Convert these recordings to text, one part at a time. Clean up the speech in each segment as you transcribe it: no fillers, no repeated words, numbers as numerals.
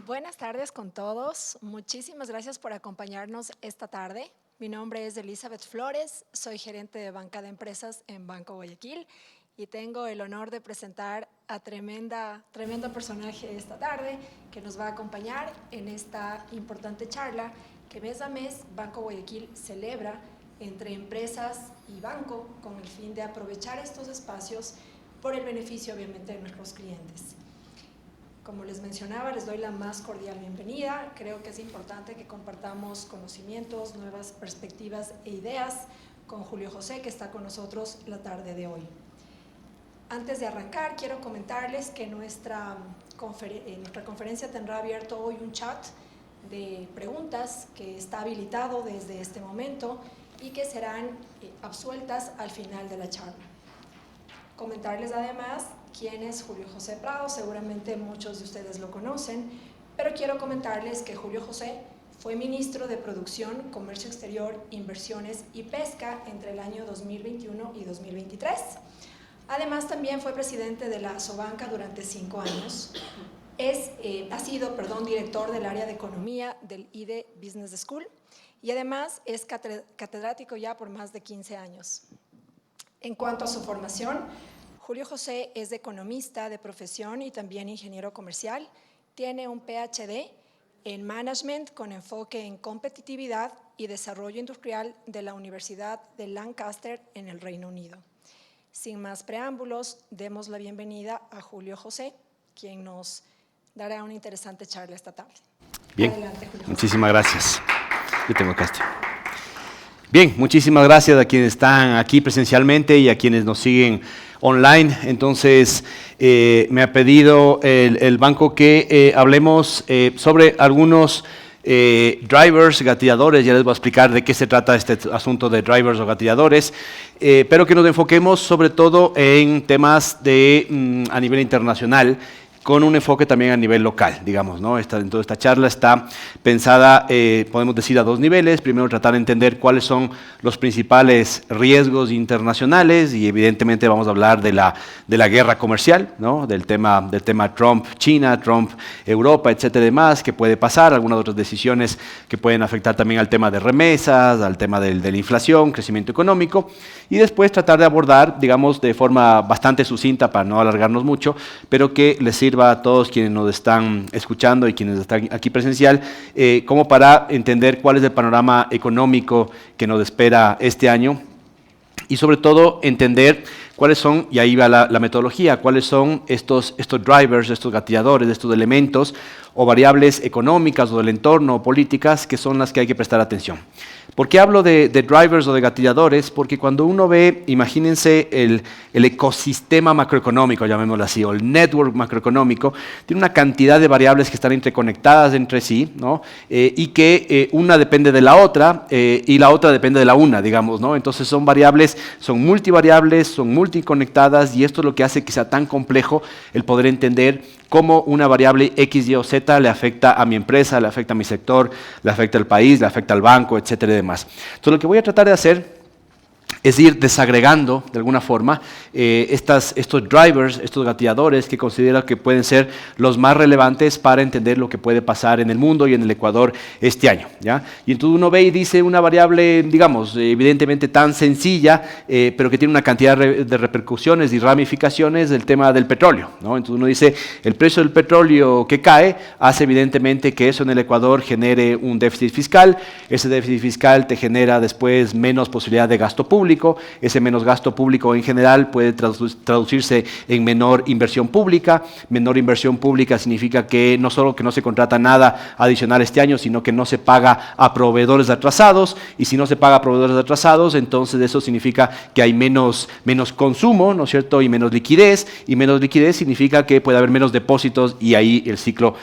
Buenas tardes con todos. Muchísimas gracias por acompañarnos esta tarde. Mi nombre es Elizabeth Flores, soy gerente de banca de empresas en Banco Guayaquil y tengo el honor de presentar a tremendo personaje esta tarde que nos va a acompañar en esta importante charla que mes a mes Banco Guayaquil celebra entre empresas y banco con el fin de aprovechar estos espacios por el beneficio obviamente de nuestros clientes. Como les mencionaba, les doy la más cordial bienvenida. Creo que es importante que compartamos conocimientos, nuevas perspectivas e ideas con Julio José, que está con nosotros la tarde de hoy. Antes de arrancar, quiero comentarles que nuestra conferencia tendrá abierto hoy un chat de preguntas que está habilitado desde este momento y que serán absueltas al final de la charla. Comentarles además quién es Julio José Prado, seguramente muchos de ustedes lo conocen, pero quiero comentarles que Julio José fue ministro de Producción, Comercio Exterior, Inversiones y Pesca entre el año 2021 y 2023. Además, también fue presidente de la Sobanca durante 5 años. Ha sido director del área de Economía del IDE Business School y además es catedrático ya por más de 15 años. En cuanto a su formación, Julio José es economista de profesión y también ingeniero comercial. Tiene un PhD en Management con enfoque en competitividad y desarrollo industrial de la Universidad de Lancaster en el Reino Unido. Sin más preámbulos, demos la bienvenida a Julio José, quien nos dará una interesante charla esta tarde. Bien, adelante, Julio. Muchísimas gracias. Yo tengo acá este. Bien, muchísimas gracias a quienes están aquí presencialmente y a quienes nos siguen online. Entonces, me ha pedido el banco que hablemos sobre algunos drivers, gatilladores. Ya les voy a explicar de qué se trata este asunto de drivers o gatilladores, pero que nos enfoquemos sobre todo en temas a nivel internacional, con un enfoque también a nivel local, digamos, ¿no? Entonces, esta charla está pensada, podemos decir, a 2 niveles. Primero, tratar de entender cuáles son los principales riesgos internacionales y, evidentemente, vamos a hablar de la guerra comercial, ¿no? Del tema Trump-China, Trump-Europa, etcétera, y demás, que puede pasar, algunas otras decisiones que pueden afectar también al tema de remesas, al tema de la inflación, crecimiento económico, y después tratar de abordar, digamos, de forma bastante sucinta, para no alargarnos mucho, pero que les sirva a todos quienes nos están escuchando y quienes están aquí presencial, como para entender cuál es el panorama económico que nos espera este año y sobre todo entender cuáles son, y ahí va la metodología, cuáles son estos drivers, estos gatilladores, estos elementos o variables económicas o del entorno o políticas que son las que hay que prestar atención. ¿Por qué hablo de drivers o de gatilladores? Porque cuando uno ve, imagínense el ecosistema macroeconómico, llamémoslo así, o el network macroeconómico, tiene una cantidad de variables que están interconectadas entre sí, ¿no? Y que una depende de la otra y la otra depende de la una, digamos, ¿no? Entonces son variables, son multivariables, son multiconectadas, y esto es lo que hace que sea tan complejo el poder entender cómo una variable X, Y o Z le afecta a mi empresa, le afecta a mi sector, le afecta al país, le afecta al banco, etcétera y demás. Entonces, lo que voy a tratar de hacer es ir desagregando, de alguna forma, estos drivers, estos gatilladores que considero que pueden ser los más relevantes para entender lo que puede pasar en el mundo y en el Ecuador este año, ¿ya? Y entonces uno ve y dice una variable, digamos, evidentemente tan sencilla, pero que tiene una cantidad de repercusiones y ramificaciones del tema del petróleo, ¿no? Entonces uno dice, el precio del petróleo que cae hace evidentemente que eso en el Ecuador genere un déficit fiscal. Ese déficit fiscal te genera después menos posibilidad de gasto público. Ese menos gasto público en general puede traducirse en menor inversión pública. Menor inversión pública significa que no solo que no se contrata nada adicional este año, sino que no se paga a proveedores atrasados, y si no se paga a proveedores atrasados, entonces eso significa que hay menos consumo, ¿no es cierto?, y menos liquidez significa que puede haber menos depósitos, y ahí el ciclo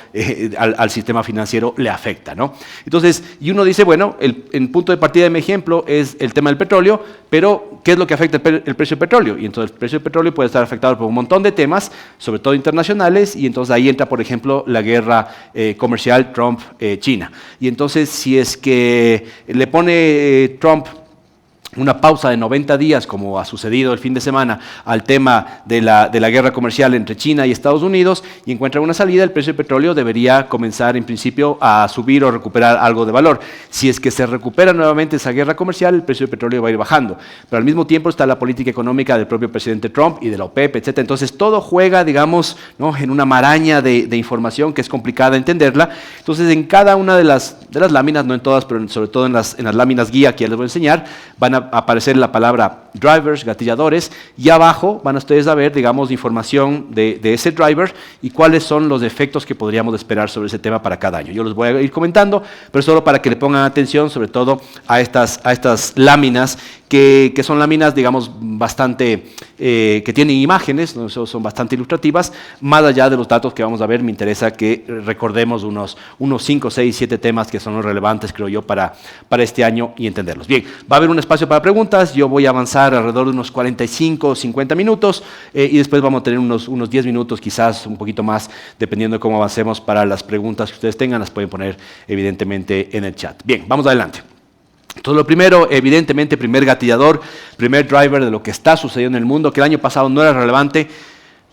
al sistema financiero le afecta, ¿no? Entonces, y uno dice, bueno, el punto de partida de mi ejemplo es el tema del petróleo, pero ¿qué es lo que afecta el precio del petróleo? Y entonces el precio del petróleo puede estar afectado por un montón de temas, sobre todo internacionales, y entonces ahí entra, por ejemplo, la guerra comercial Trump-China. Y entonces, si es que le pone Trump una pausa de 90 días, como ha sucedido el fin de semana, al tema de la guerra comercial entre China y Estados Unidos, y encuentran una salida, el precio del petróleo debería comenzar en principio a subir o recuperar algo de valor. Si es que se recupera nuevamente esa guerra comercial, el precio del petróleo va a ir bajando. Pero al mismo tiempo está la política económica del propio presidente Trump y de la OPEP, etc. Entonces todo juega, digamos, ¿no?, en una maraña de información que es complicada entenderla. Entonces en cada una de las láminas, no en todas, pero sobre todo en las láminas guía que ya les voy a enseñar, van a aparecer la palabra drivers, gatilladores, y abajo van a ustedes a ver, digamos, información de ese driver y cuáles son los efectos que podríamos esperar sobre ese tema para cada año. Yo los voy a ir comentando, pero solo para que le pongan atención, sobre todo a estas láminas, que son láminas, digamos, bastante, que tienen imágenes, ¿no? Son bastante ilustrativas. Más allá de los datos que vamos a ver, me interesa que recordemos unos 5, 6, 7 temas que son los relevantes, creo yo, para este año y entenderlos. Bien, va a haber un espacio para preguntas, yo voy a avanzar alrededor de unos 45 o 50 minutos y después vamos a tener unos 10 minutos, quizás un poquito más, dependiendo de cómo avancemos, para las preguntas que ustedes tengan, las pueden poner evidentemente en el chat. Bien, vamos adelante. Entonces lo primero, evidentemente, primer gatillador, primer driver de lo que está sucediendo en el mundo, que el año pasado no era relevante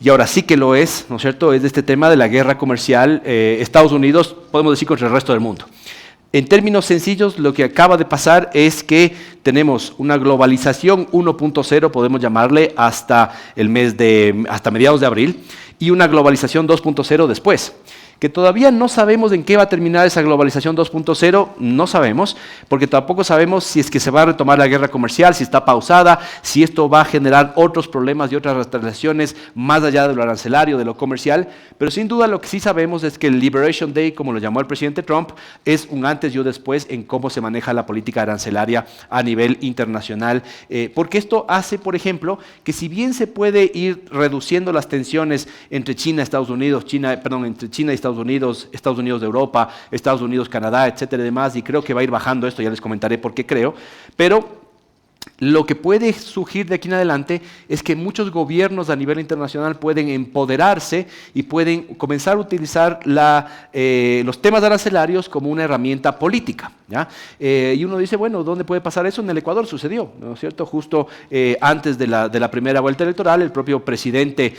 y ahora sí que lo es, ¿no es cierto?, es de este tema de la guerra comercial Estados Unidos, podemos decir, contra el resto del mundo. En términos sencillos, lo que acaba de pasar es que tenemos una globalización 1.0, podemos llamarle, hasta mediados de abril, y una globalización 2.0 después, que todavía no sabemos en qué va a terminar esa globalización 2.0, no sabemos, porque tampoco sabemos si es que se va a retomar la guerra comercial, si está pausada, si esto va a generar otros problemas y otras relaciones más allá de lo arancelario, de lo comercial, pero sin duda lo que sí sabemos es que el Liberation Day, como lo llamó el presidente Trump, es un antes y un después en cómo se maneja la política arancelaria a nivel internacional, porque esto hace, por ejemplo, que si bien se puede ir reduciendo las tensiones entre China y Estados Unidos, entre China y Estados Unidos de Europa, Estados Unidos, Canadá, etcétera y demás, y creo que va a ir bajando esto, ya les comentaré por qué creo, pero lo que puede surgir de aquí en adelante es que muchos gobiernos a nivel internacional pueden empoderarse y pueden comenzar a utilizar los temas arancelarios como una herramienta política, ¿ya? Y uno dice, bueno, ¿dónde puede pasar eso? En el Ecuador sucedió, ¿no es cierto? Justo antes de la primera vuelta electoral, el propio presidente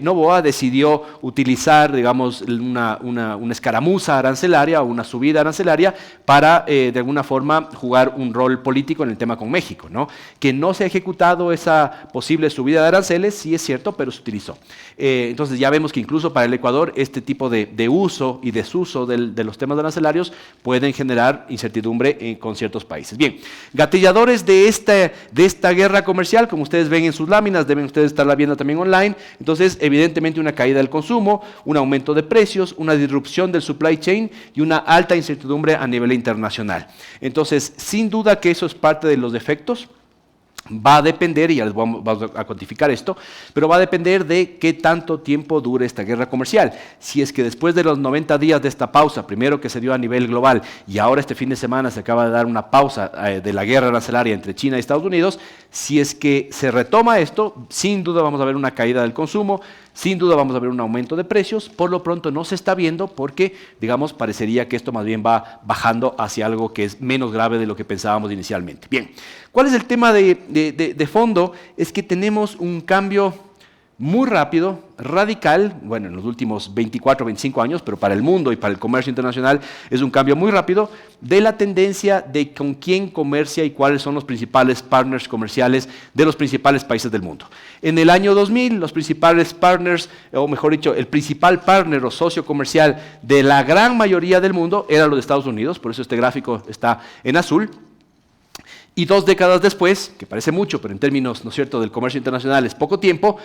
Noboa decidió utilizar, digamos, una escaramuza arancelaria o una subida arancelaria para, de alguna forma, jugar un rol político en el tema con México, ¿no? Que no se ha ejecutado esa posible subida de aranceles, sí es cierto, pero se utilizó. Entonces ya vemos que incluso para el Ecuador este tipo de uso y desuso de los temas arancelarios pueden generar incertidumbre con ciertos países. Bien, gatilladores de esta guerra comercial, como ustedes ven en sus láminas, deben ustedes estarla viendo también online. Entonces, evidentemente una caída del consumo, un aumento de precios, una disrupción del supply chain y una alta incertidumbre a nivel internacional. Entonces, sin duda que eso es parte de los efectos. Va a depender, y ya les vamos a cuantificar esto, pero va a depender de qué tanto tiempo dure esta guerra comercial. Si es que después de los 90 días de esta pausa, primero que se dio a nivel global, y ahora este fin de semana se acaba de dar una pausa de la guerra arancelaria entre China y Estados Unidos, si es que se retoma esto, sin duda vamos a ver una caída del consumo, sin duda vamos a ver un aumento de precios, por lo pronto no se está viendo porque, digamos, parecería que esto más bien va bajando hacia algo que es menos grave de lo que pensábamos inicialmente. Bien, ¿cuál es el tema de fondo? Es que tenemos un cambio muy rápido, radical, bueno, en los últimos 24, 25 años, pero para el mundo y para el comercio internacional es un cambio muy rápido de la tendencia de con quién comercia y cuáles son los principales partners comerciales de los principales países del mundo. En el año 2000, los principales partners, o mejor dicho, el principal partner o socio comercial de la gran mayoría del mundo era los de Estados Unidos, por eso este gráfico está en azul. Y 2 décadas después, que parece mucho, pero en términos, ¿no es cierto?, del comercio internacional es poco tiempo,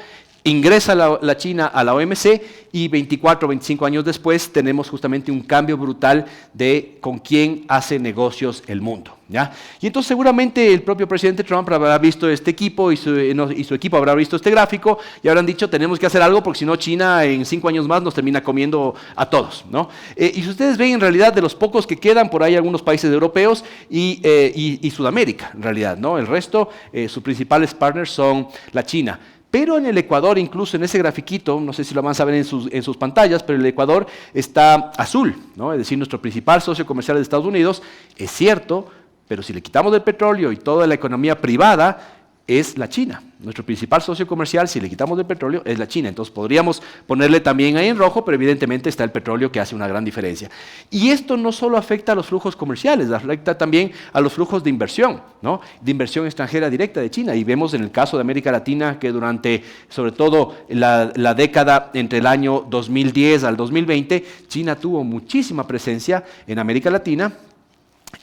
ingresa la China a la OMC y 24 o 25 años después tenemos justamente un cambio brutal de con quién hace negocios el mundo, ¿ya? Y entonces seguramente el propio presidente Trump habrá visto este equipo y su equipo habrá visto este gráfico y habrán dicho tenemos que hacer algo porque si no China en 5 años más nos termina comiendo a todos, ¿no? Y si ustedes ven en realidad de los pocos que quedan por ahí algunos países europeos y Sudamérica en realidad, ¿no? El resto, sus principales partners son la China. Pero en el Ecuador, incluso en ese grafiquito, no sé si lo van a ver en sus pantallas, pero el Ecuador está azul, ¿no? Es decir, nuestro principal socio comercial de Estados Unidos, es cierto, pero si le quitamos el petróleo y toda la economía privada, es la China. Nuestro principal socio comercial, si le quitamos el petróleo, es la China. Entonces podríamos ponerle también ahí en rojo, pero evidentemente está el petróleo que hace una gran diferencia. Y esto no solo afecta a los flujos comerciales, afecta también a los flujos de inversión, ¿no? De inversión extranjera directa de China. Y vemos en el caso de América Latina que durante, sobre todo, la década entre el año 2010 al 2020, China tuvo muchísima presencia en América Latina,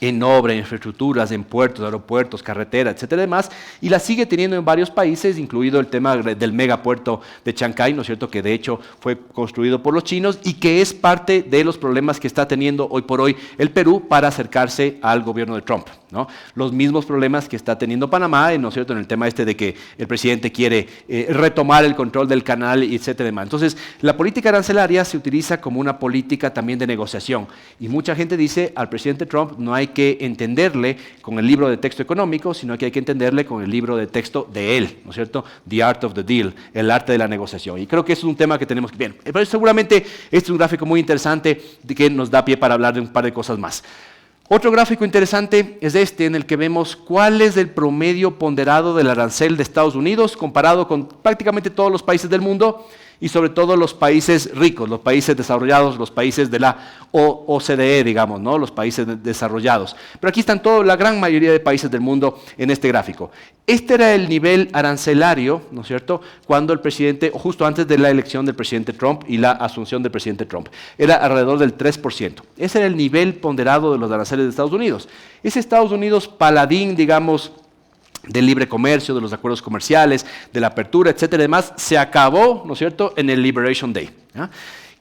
en obra, en infraestructuras, en puertos, aeropuertos, carreteras, etcétera, demás, y la sigue teniendo en varios países, incluido el tema del megapuerto de Chancay, ¿no es cierto?, que de hecho fue construido por los chinos y que es parte de los problemas que está teniendo hoy por hoy el Perú para acercarse al gobierno de Trump, ¿no? Los mismos problemas que está teniendo Panamá, ¿no es cierto?, en el tema de que el presidente quiere retomar el control del canal, etcétera, demás. Entonces, la política arancelaria se utiliza como una política también de negociación, y mucha gente dice al presidente Trump no hay que entenderle con el libro de texto económico, sino que hay que entenderle con el libro de texto de él, ¿no es cierto? The Art of the Deal, el arte de la negociación. Y creo que eso es un tema que tenemos que ver. Pero seguramente este es un gráfico muy interesante que nos da pie para hablar de un par de cosas más. Otro gráfico interesante es este, en el que vemos cuál es el promedio ponderado del arancel de Estados Unidos comparado con prácticamente todos los países del mundo, y sobre todo los países ricos, los países desarrollados, los países de la OCDE, digamos, ¿no? Los países desarrollados. Pero aquí están la gran mayoría de países del mundo en este gráfico. Este era el nivel arancelario, ¿no es cierto?, cuando el presidente, o justo antes de la elección del presidente Trump y la asunción del presidente Trump. Era alrededor del 3%. Ese era el nivel ponderado de los aranceles de Estados Unidos. Ese Estados Unidos paladín, digamos, del libre comercio, de los acuerdos comerciales, de la apertura, etcétera, y demás, se acabó, ¿no es cierto?, en el Liberation Day. ¿Ya?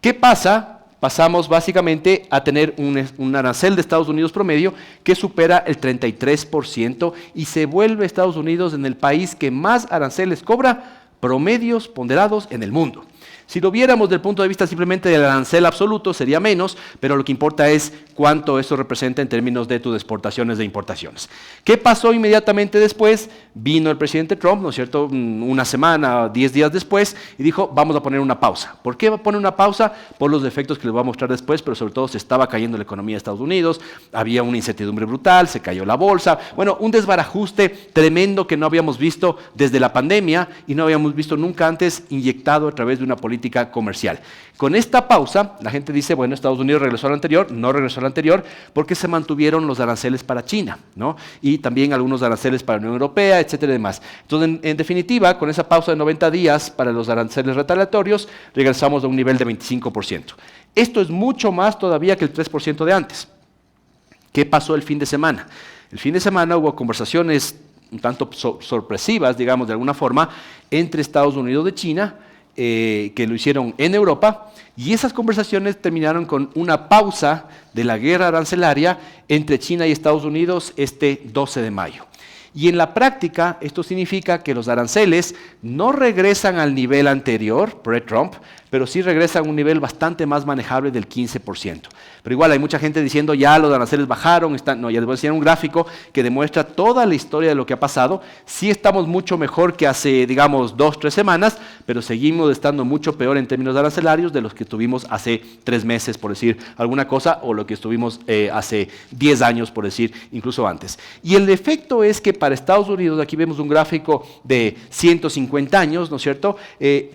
¿Qué pasa? Pasamos básicamente a tener un arancel de Estados Unidos promedio que supera el 33% y se vuelve Estados Unidos en el país que más aranceles cobra promedios ponderados en el mundo. Si lo viéramos desde el punto de vista simplemente del arancel absoluto, sería menos, pero lo que importa es cuánto eso representa en términos de tus exportaciones e importaciones. ¿Qué pasó inmediatamente después? Vino el presidente Trump, ¿no es cierto?, una semana, 10 días después, y dijo, vamos a poner una pausa. ¿Por qué pone una pausa? Por los efectos que les voy a mostrar después, pero sobre todo se estaba cayendo la economía de Estados Unidos, había una incertidumbre brutal, se cayó la bolsa, bueno, un desbarajuste tremendo que no habíamos visto desde la pandemia y no habíamos visto nunca antes inyectado a través de una política comercial. Con esta pausa, la gente dice, bueno, Estados Unidos regresó al anterior, no regresó al anterior, porque se mantuvieron los aranceles para China, ¿no? Y también algunos aranceles para la Unión Europea, etcétera, y demás. Entonces, en definitiva, con esa pausa de 90 días para los aranceles retaliatorios, regresamos a un nivel de 25%. Esto es mucho más todavía que el 3% de antes. ¿Qué pasó el fin de semana? El fin de semana hubo conversaciones un tanto sorpresivas, digamos, de alguna forma, entre Estados Unidos y China, que lo hicieron en Europa, y esas conversaciones terminaron con una pausa de la guerra arancelaria entre China y Estados Unidos este 12 de mayo. Y en la práctica, esto significa que los aranceles no regresan al nivel anterior, pre-Trump, pero sí regresan a un nivel bastante más manejable del 15%. Pero igual hay mucha gente diciendo ya los aranceles bajaron, no, ya les voy a enseñar un gráfico que demuestra toda la historia de lo que ha pasado. Sí estamos mucho mejor que hace, digamos, 2 o 3 semanas, pero seguimos estando mucho peor en términos arancelarios de los que tuvimos hace 3 meses, por decir alguna cosa, o lo que estuvimos hace 10 años, por decir, incluso antes. Y el efecto es que para Estados Unidos, aquí vemos un gráfico de 150 años, ¿no es cierto?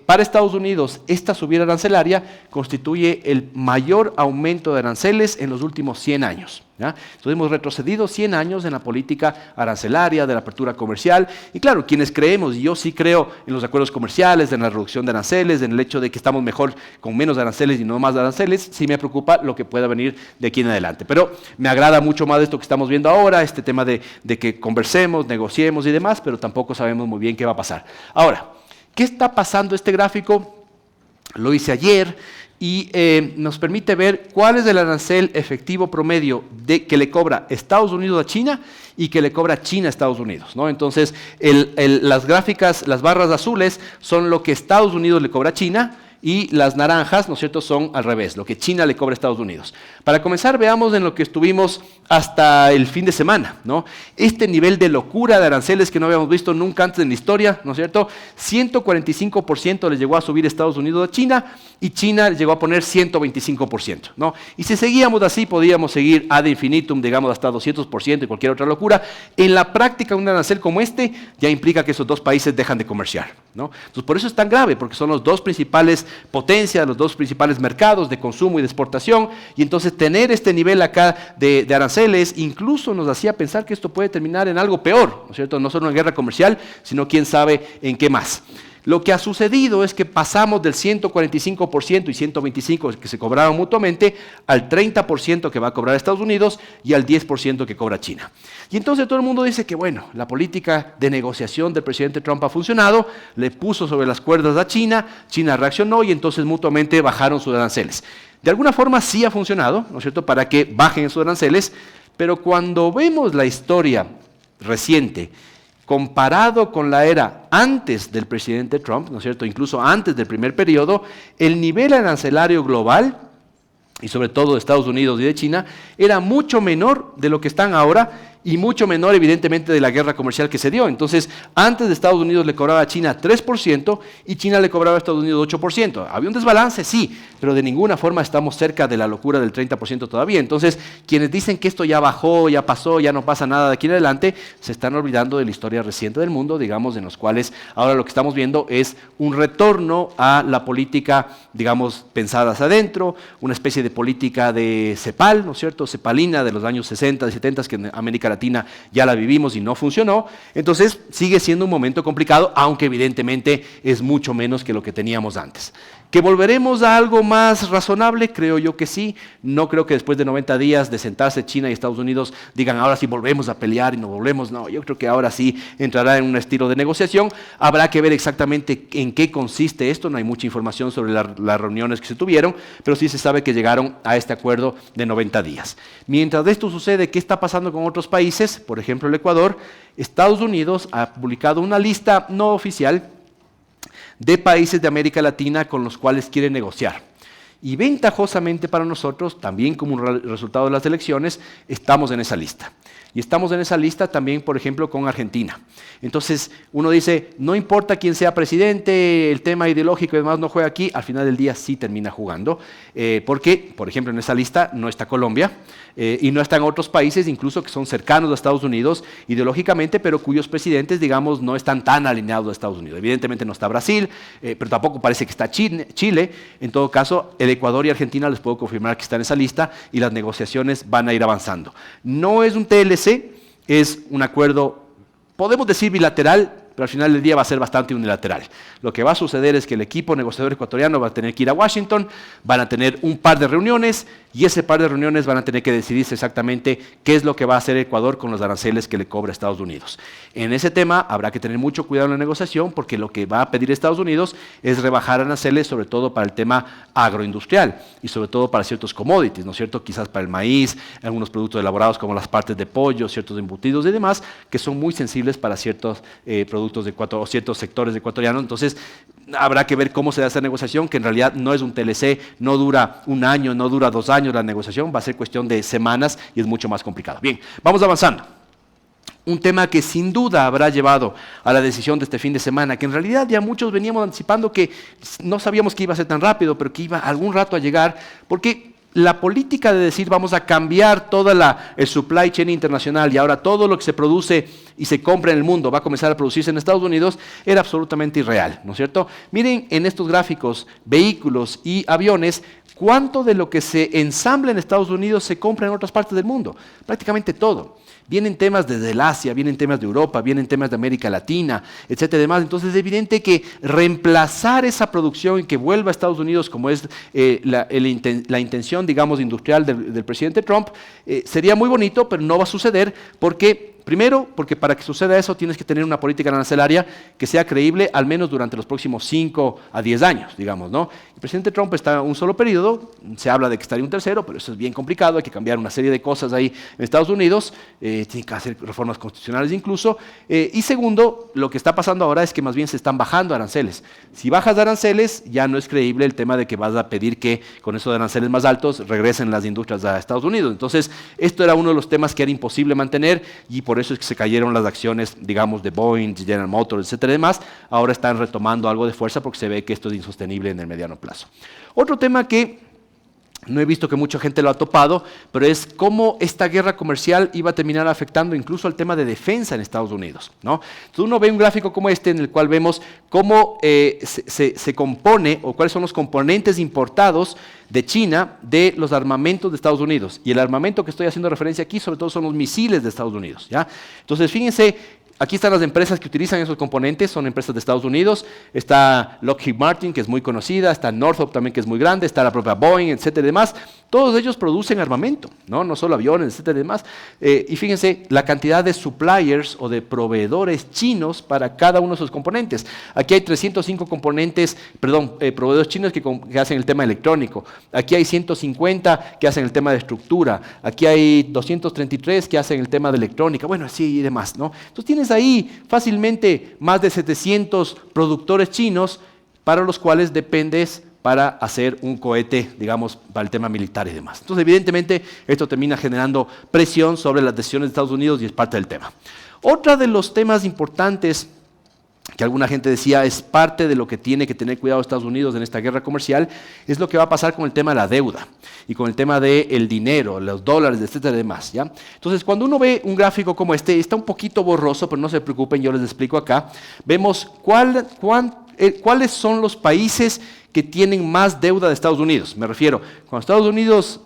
Para Estados Unidos, esta subida arancelaria constituye el mayor aumento de aranceles en los últimos 100 años. ¿Ya? Entonces hemos retrocedido 100 años en la política arancelaria, de la apertura comercial, y claro, quienes creemos, y yo sí creo en los acuerdos comerciales, en la reducción de aranceles, en el hecho de que estamos mejor con menos aranceles y no más aranceles, sí me preocupa lo que pueda venir de aquí en adelante. Pero me agrada mucho más esto que estamos viendo ahora, este tema de que conversemos, negociemos y demás, pero tampoco sabemos muy bien qué va a pasar. Ahora, ¿qué está pasando este gráfico? Lo hice ayer y nos permite ver cuál es el arancel efectivo promedio que le cobra Estados Unidos a China y que le cobra China a Estados Unidos, ¿no? Entonces, las gráficas, las barras azules son lo que Estados Unidos le cobra a China, y las naranjas, ¿no es cierto?, son al revés, lo que China le cobra a Estados Unidos. Para comenzar, veamos en lo que estuvimos hasta el fin de semana, ¿no? Este nivel de locura de aranceles que no habíamos visto nunca antes en la historia, ¿no es cierto? 145% le llegó a subir Estados Unidos a China y China llegó a poner 125%, ¿no? Y si seguíamos así, podíamos seguir ad infinitum, digamos, hasta 200% y cualquier otra locura. En la práctica, un arancel como este ya implica que esos dos países dejan de comerciar, ¿no? Entonces, por eso es tan grave, porque son los dos principales potencias, los dos principales mercados de consumo y de exportación, y entonces tener este nivel acá de aranceles incluso nos hacía pensar que esto puede terminar en algo peor, ¿no es cierto? No solo en guerra comercial, sino quién sabe en qué más. Lo que ha sucedido es que pasamos del 145% y 125% que se cobraban mutuamente al 30% que va a cobrar Estados Unidos y al 10% que cobra China. Y entonces todo el mundo dice que, bueno, la política de negociación del presidente Trump ha funcionado, le puso sobre las cuerdas a China, China reaccionó y entonces mutuamente bajaron sus aranceles. De alguna forma sí ha funcionado, ¿no es cierto?, para que bajen sus aranceles, pero cuando vemos la historia reciente, comparado con la era antes del presidente Trump, ¿no es cierto?, incluso antes del primer periodo, el nivel arancelario global, y sobre todo de Estados Unidos y de China, era mucho menor de lo que están ahora y mucho menor evidentemente de la guerra comercial que se dio. Entonces, antes de Estados Unidos le cobraba a China 3% y China le cobraba a Estados Unidos 8%. ¿Había un desbalance? Sí, pero de ninguna forma estamos cerca de la locura del 30% todavía. Entonces, quienes dicen que esto ya bajó, ya pasó, ya no pasa nada de aquí en adelante, se están olvidando de la historia reciente del mundo, digamos, en los cuales ahora lo que estamos viendo es un retorno a la política, digamos, pensada hacia adentro, una especie de política de CEPAL, ¿no es cierto?, cepalina de los años 60 y 70 que en América Latina ya la vivimos y no funcionó. Entonces sigue siendo un momento complicado, aunque evidentemente es mucho menos que lo que teníamos antes. ¿Que volveremos a algo más razonable? Creo yo que sí. No creo que después de 90 días de sentarse China y Estados Unidos digan ahora sí volvemos a pelear y no volvemos. No, yo creo que ahora sí entrará en un estilo de negociación. Habrá que ver exactamente en qué consiste esto. No hay mucha información sobre las reuniones que se tuvieron, pero sí se sabe que llegaron a este acuerdo de 90 días. Mientras esto sucede, ¿qué está pasando con otros países? Por ejemplo, el Ecuador. Estados Unidos ha publicado una lista no oficial de países de América Latina con los cuales quiere negociar. Y ventajosamente para nosotros, también como un resultado de las elecciones, estamos en esa lista. Y estamos en esa lista también, por ejemplo, con Argentina. Entonces, uno dice, no importa quién sea presidente, el tema ideológico y demás no juega aquí, al final del día sí termina jugando, porque, por ejemplo, en esa lista no está Colombia, y no están otros países, incluso que son cercanos a Estados Unidos ideológicamente, pero cuyos presidentes, digamos, no están tan alineados a Estados Unidos. Evidentemente no está Brasil, pero tampoco parece que está Chile. En todo caso, el Ecuador y Argentina les puedo confirmar que están en esa lista y las negociaciones van a ir avanzando. No es un TLC, es un acuerdo, podemos decir bilateral, pero al final del día va a ser bastante unilateral. Lo que va a suceder es que el equipo negociador ecuatoriano va a tener que ir a Washington, van a tener un par de reuniones y ese par de reuniones van a tener que decidirse exactamente qué es lo que va a hacer Ecuador con los aranceles que le cobra Estados Unidos. En ese tema habrá que tener mucho cuidado en la negociación porque lo que va a pedir Estados Unidos es rebajar aranceles sobre todo para el tema agroindustrial y sobre todo para ciertos commodities, ¿no es cierto? Quizás para el maíz, algunos productos elaborados como las partes de pollo, ciertos embutidos y demás, que son muy sensibles para ciertos productos o ciertos sectores ecuatorianos. Entonces habrá que ver cómo se da esa negociación, que en realidad no es un TLC, no dura un año, no dura 2 años la negociación, va a ser cuestión de semanas y es mucho más complicado. Bien, vamos avanzando. Un tema que sin duda habrá llevado a la decisión de este fin de semana, que en realidad ya muchos veníamos anticipando que no sabíamos que iba a ser tan rápido, pero que iba algún rato a llegar, porque la política de decir vamos a cambiar toda el supply chain internacional y ahora todo lo que se produce y se compra en el mundo va a comenzar a producirse en Estados Unidos era absolutamente irreal, ¿no es cierto? Miren en estos gráficos, vehículos y aviones, cuánto de lo que se ensambla en Estados Unidos se compra en otras partes del mundo, prácticamente todo. Vienen temas desde el Asia, vienen temas de Europa, vienen temas de América Latina, etcétera, demás. Entonces es evidente que reemplazar esa producción y que vuelva a Estados Unidos, como es la intención, digamos, industrial del presidente Trump, sería muy bonito, pero no va a suceder porque Primero, porque para que suceda eso tienes que tener una política arancelaria que sea creíble al menos durante los próximos 5 a 10 años, digamos, ¿no? El presidente Trump está en un solo periodo, se habla de que estaría un tercero, pero eso es bien complicado, hay que cambiar una serie de cosas ahí en Estados Unidos, tiene que hacer reformas constitucionales incluso. Y segundo, lo que está pasando ahora es que más bien se están bajando aranceles. Si bajas aranceles, ya no es creíble el tema de que vas a pedir que con esos aranceles más altos regresen las industrias a Estados Unidos. Entonces, esto era uno de los temas que era imposible mantener y por eso es que se cayeron las acciones, digamos, de Boeing, General Motors, etcétera y demás. Ahora están retomando algo de fuerza porque se ve que esto es insostenible en el mediano plazo. Otro tema que no he visto que mucha gente lo ha topado, pero es cómo esta guerra comercial iba a terminar afectando incluso al tema de defensa en Estados Unidos, ¿no? Entonces uno ve un gráfico como este en el cual vemos cómo se compone o cuáles son los componentes importados de China de los armamentos de Estados Unidos. Y el armamento que estoy haciendo referencia aquí sobre todo son los misiles de Estados Unidos, ¿ya? Entonces fíjense. Aquí están las empresas que utilizan esos componentes, son empresas de Estados Unidos, está Lockheed Martin, que es muy conocida, está Northrop también, que es muy grande, está la propia Boeing, etcétera y demás. Todos ellos producen armamento, no solo aviones, etcétera y demás. Y fíjense la cantidad de suppliers o de proveedores chinos para cada uno de esos componentes. Aquí hay 305 proveedores chinos que hacen el tema electrónico. Aquí hay 150 que hacen el tema de estructura. Aquí hay 233 que hacen el tema de electrónica. Bueno, así y demás, ¿no? Entonces tienes ahí fácilmente más de 700 productores chinos para los cuales dependes para hacer un cohete, digamos, para el tema militar y demás. Entonces, evidentemente, esto termina generando presión sobre las decisiones de Estados Unidos y es parte del tema. Otro de los temas importantes que alguna gente decía es parte de lo que tiene que tener cuidado Estados Unidos en esta guerra comercial, es lo que va a pasar con el tema de la deuda y con el tema del dinero, los dólares, etcétera y demás, ¿ya? Entonces, cuando uno ve un gráfico como este, está un poquito borroso, pero no se preocupen, yo les explico acá, vemos cuáles son los países que tienen más deuda de Estados Unidos. Me refiero, cuando Estados Unidos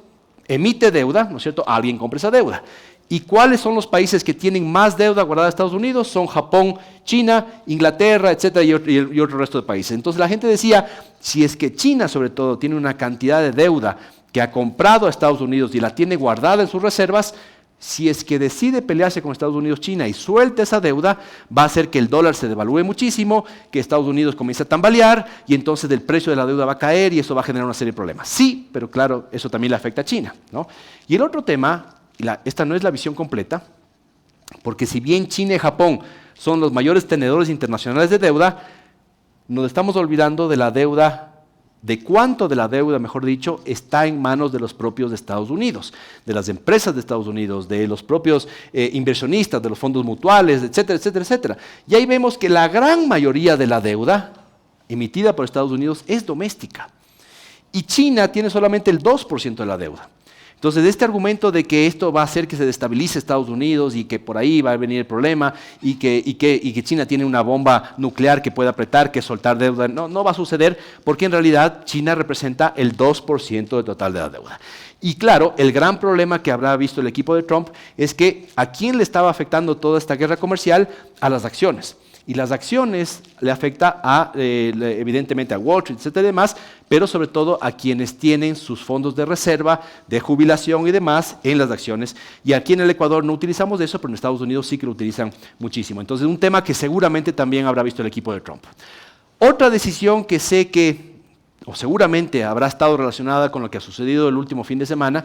emite deuda, ¿no es cierto?, alguien compra esa deuda. ¿Y cuáles son los países que tienen más deuda guardada de Estados Unidos? Son Japón, China, Inglaterra, etcétera, y otro resto de países. Entonces la gente decía, si es que China sobre todo tiene una cantidad de deuda que ha comprado a Estados Unidos y la tiene guardada en sus reservas, si es que decide pelearse con Estados Unidos, China y suelta esa deuda, va a hacer que el dólar se devalúe muchísimo, que Estados Unidos comience a tambalear y entonces el precio de la deuda va a caer y eso va a generar una serie de problemas. Sí, pero claro, eso también le afecta a China, ¿no? Y el otro tema, esta no es la visión completa, porque si bien China y Japón son los mayores tenedores internacionales de deuda, nos estamos olvidando de la deuda, de cuánto de la deuda, mejor dicho, está en manos de los propios de Estados Unidos, de las empresas de Estados Unidos, de los propios inversionistas, de los fondos mutuales, etcétera, etcétera, etcétera. Y ahí vemos que la gran mayoría de la deuda emitida por Estados Unidos es doméstica. Y China tiene solamente el 2% de la deuda. Entonces, este argumento de que esto va a hacer que se destabilice Estados Unidos y que por ahí va a venir el problema y que China tiene una bomba nuclear que puede apretar, que soltar deuda, no va a suceder porque en realidad China representa el 2% del total de la deuda. Y claro, el gran problema que habrá visto el equipo de Trump es que ¿a quién le estaba afectando toda esta guerra comercial? A las acciones. Y las acciones le afecta evidentemente a Wall Street, etcétera y demás, pero sobre todo a quienes tienen sus fondos de reserva, de jubilación y demás en las acciones. Y aquí en el Ecuador no utilizamos eso, pero en Estados Unidos sí que lo utilizan muchísimo. Entonces, un tema que seguramente también habrá visto el equipo de Trump. Otra decisión que sé que, o seguramente habrá estado relacionada con lo que ha sucedido el último fin de semana,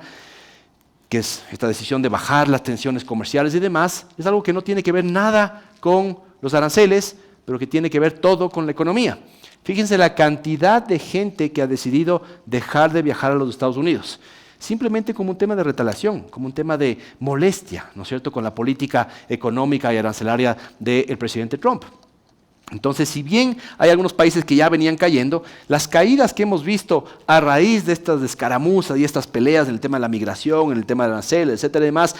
que es esta decisión de bajar las tensiones comerciales y demás, es algo que no tiene que ver nada con los aranceles, pero que tiene que ver todo con la economía. Fíjense la cantidad de gente que ha decidido dejar de viajar a los Estados Unidos, simplemente como un tema de retaliación, como un tema de molestia, ¿no es cierto?, con la política económica y arancelaria del presidente Trump. Entonces, si bien hay algunos países que ya venían cayendo, las caídas que hemos visto a raíz de estas escaramuzas y estas peleas en el tema de la migración, en el tema de aranceles, etcétera y demás,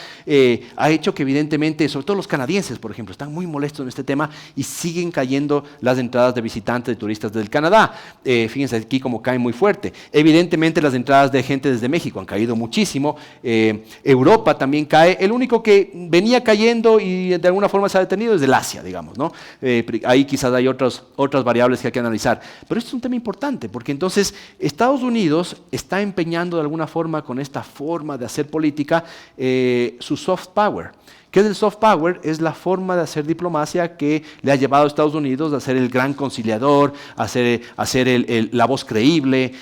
ha hecho que evidentemente, sobre todo los canadienses, por ejemplo, están muy molestos en este tema y siguen cayendo las entradas de visitantes, de turistas del Canadá. Fíjense aquí cómo caen muy fuerte. Evidentemente las entradas de gente desde México han caído muchísimo. Europa también cae. El único que venía cayendo y de alguna forma se ha detenido es del Asia, digamos, ¿no? Ahí quizás quizás hay otras variables que hay que analizar. Pero esto es un tema importante, porque entonces Estados Unidos está empeñando de alguna forma con esta forma de hacer política su soft power. ¿Qué es el soft power? Es la forma de hacer diplomacia que le ha llevado a Estados Unidos a ser el gran conciliador, a ser la voz creíble,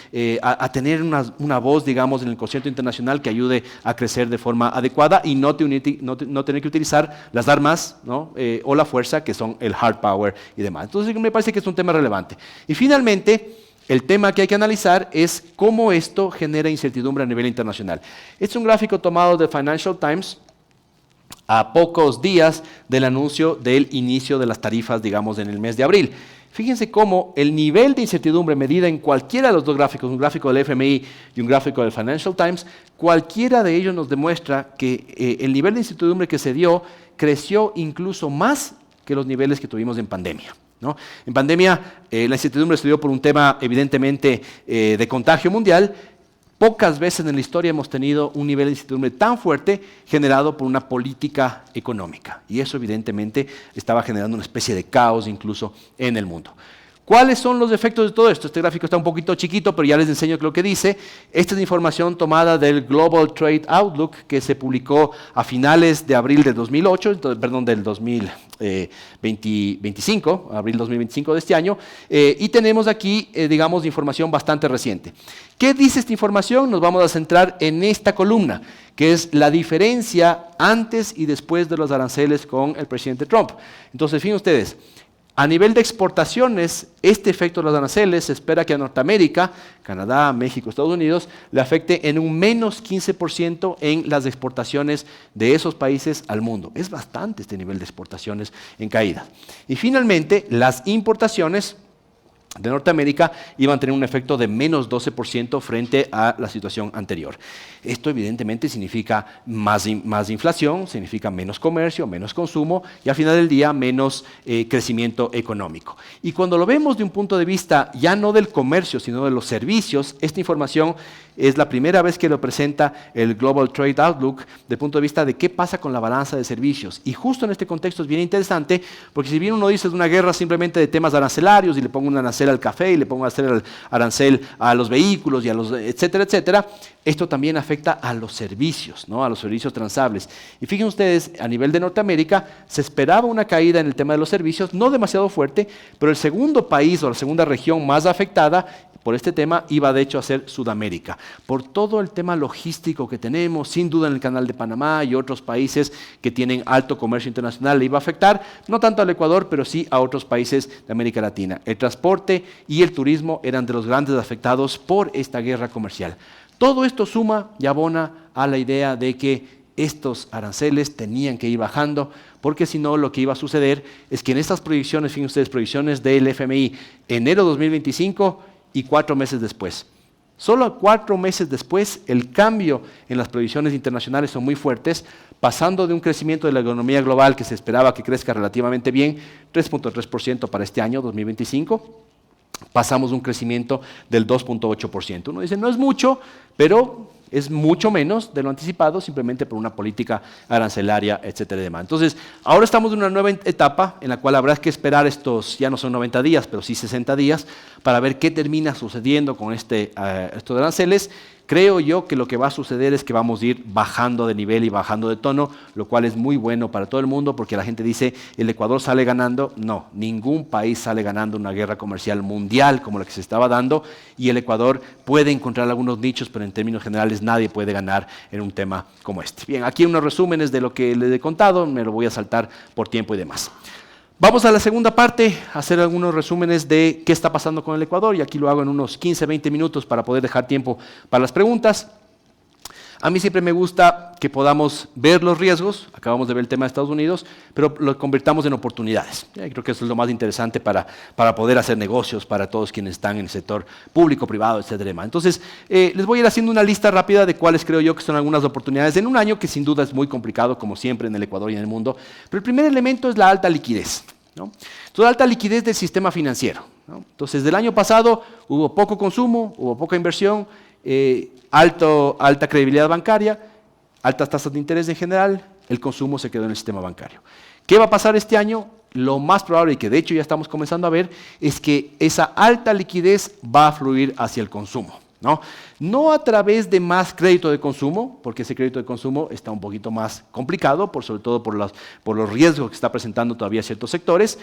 a tener una voz, digamos, en el concierto internacional que ayude a crecer de forma adecuada y no tener que utilizar las armas, ¿no? O la fuerza, que son el hard power y demás. Entonces, me parece que es un tema relevante. Y finalmente, el tema que hay que analizar es cómo esto genera incertidumbre a nivel internacional. Este es un gráfico tomado de Financial Times a pocos días del anuncio del inicio de las tarifas, digamos, en el mes de abril. Fíjense cómo el nivel de incertidumbre medida en cualquiera de los dos gráficos, un gráfico del FMI y un gráfico del Financial Times, cualquiera de ellos nos demuestra que el nivel de incertidumbre que se dio creció incluso más que los niveles que tuvimos en pandemia, ¿no? En pandemia la incertidumbre se dio por un tema evidentemente de contagio mundial. Pocas veces en la historia hemos tenido un nivel de incertidumbre tan fuerte generado por una política económica. Y eso evidentemente estaba generando una especie de caos incluso en el mundo. ¿Cuáles son los efectos de todo esto? Este gráfico está un poquito chiquito, pero ya les enseño lo que dice. Esta es información tomada del Global Trade Outlook, que se publicó a finales de abril del 2025, abril 2025 de este año. Y tenemos aquí, digamos, información bastante reciente. ¿Qué dice esta información? Nos vamos a centrar en esta columna, que es la diferencia antes y después de los aranceles con el presidente Trump. Entonces, fíjense ustedes. A nivel de exportaciones, este efecto de los aranceles se espera que a Norteamérica, Canadá, México, Estados Unidos, le afecte en un menos 15% en las exportaciones de esos países al mundo. Es bastante este nivel de exportaciones en caída. Y finalmente, las importaciones de Norteamérica iban a tener un efecto de menos 12% frente a la situación anterior. Esto evidentemente significa más inflación, significa menos comercio, menos consumo y al final del día menos crecimiento económico. Y cuando lo vemos de un punto de vista ya no del comercio, sino de los servicios, esta información es la primera vez que lo presenta el Global Trade Outlook desde el punto de vista de qué pasa con la balanza de servicios. Y justo en este contexto es bien interesante, porque si bien uno dice es una guerra simplemente de temas arancelarios y le pongo un arancel al café y le pongo un arancel a los vehículos y a los etcétera, etcétera, esto también afecta a los servicios, ¿no? A los servicios transables. Y fíjense ustedes, a nivel de Norteamérica se esperaba una caída en el tema de los servicios, no demasiado fuerte, pero el segundo país o la segunda región más afectada por este tema iba de hecho a ser Sudamérica, por todo el tema logístico que tenemos, sin duda en el Canal de Panamá y otros países que tienen alto comercio internacional, le iba a afectar, no tanto al Ecuador, pero sí a otros países de América Latina. El transporte y el turismo eran de los grandes afectados por esta guerra comercial. Todo esto suma y abona a la idea de que estos aranceles tenían que ir bajando, porque si no lo que iba a suceder es que en estas proyecciones, fíjense ustedes, proyecciones del FMI, enero 2025 y 4 meses después. Solo 4 meses después, el cambio en las proyecciones internacionales son muy fuertes, pasando de un crecimiento de la economía global que se esperaba que crezca relativamente bien, 3.3% para este año, 2025, pasamos un crecimiento del 2.8%. Uno dice, no es mucho, pero es mucho menos de lo anticipado simplemente por una política arancelaria, etcétera y demás. Entonces, ahora estamos en una nueva etapa en la cual habrá que esperar estos, ya no son 90 días, pero sí 60 días, para ver qué termina sucediendo con estos aranceles. Creo yo que lo que va a suceder es que vamos a ir bajando de nivel y bajando de tono, lo cual es muy bueno para todo el mundo, porque la gente dice, ¿el Ecuador sale ganando? No, ningún país sale ganando una guerra comercial mundial como la que se estaba dando, y el Ecuador puede encontrar algunos nichos, pero en términos generales nadie puede ganar en un tema como este. Bien, aquí unos resúmenes de lo que les he contado, me lo voy a saltar por tiempo y demás. Vamos a la segunda parte, a hacer algunos resúmenes de qué está pasando con el Ecuador, y aquí lo hago en unos 15, 20 minutos para poder dejar tiempo para las preguntas. A mí siempre me gusta que podamos ver los riesgos, acabamos de ver el tema de Estados Unidos, pero lo convirtamos en oportunidades. Creo que eso es lo más interesante para poder hacer negocios para todos quienes están en el sector público, privado, etcétera. Entonces, les voy a ir haciendo una lista rápida de cuáles creo yo que son algunas oportunidades en un año que sin duda es muy complicado, como siempre en el Ecuador y en el mundo. Pero el primer elemento es la alta liquidez, ¿no? Entonces, alta liquidez del sistema financiero, ¿no? Entonces, del año pasado hubo poco consumo, hubo poca inversión, alta credibilidad bancaria, altas tasas de interés en general, el consumo se quedó en el sistema bancario. ¿Qué va a pasar este año? lo más probable, y que de hecho ya estamos comenzando a ver, es que esa alta liquidez va a fluir hacia el consumo, ¿no? No a través de más crédito de consumo, porque ese crédito de consumo está un poquito más complicado, sobre todo por los riesgos que está presentando todavía ciertos sectores,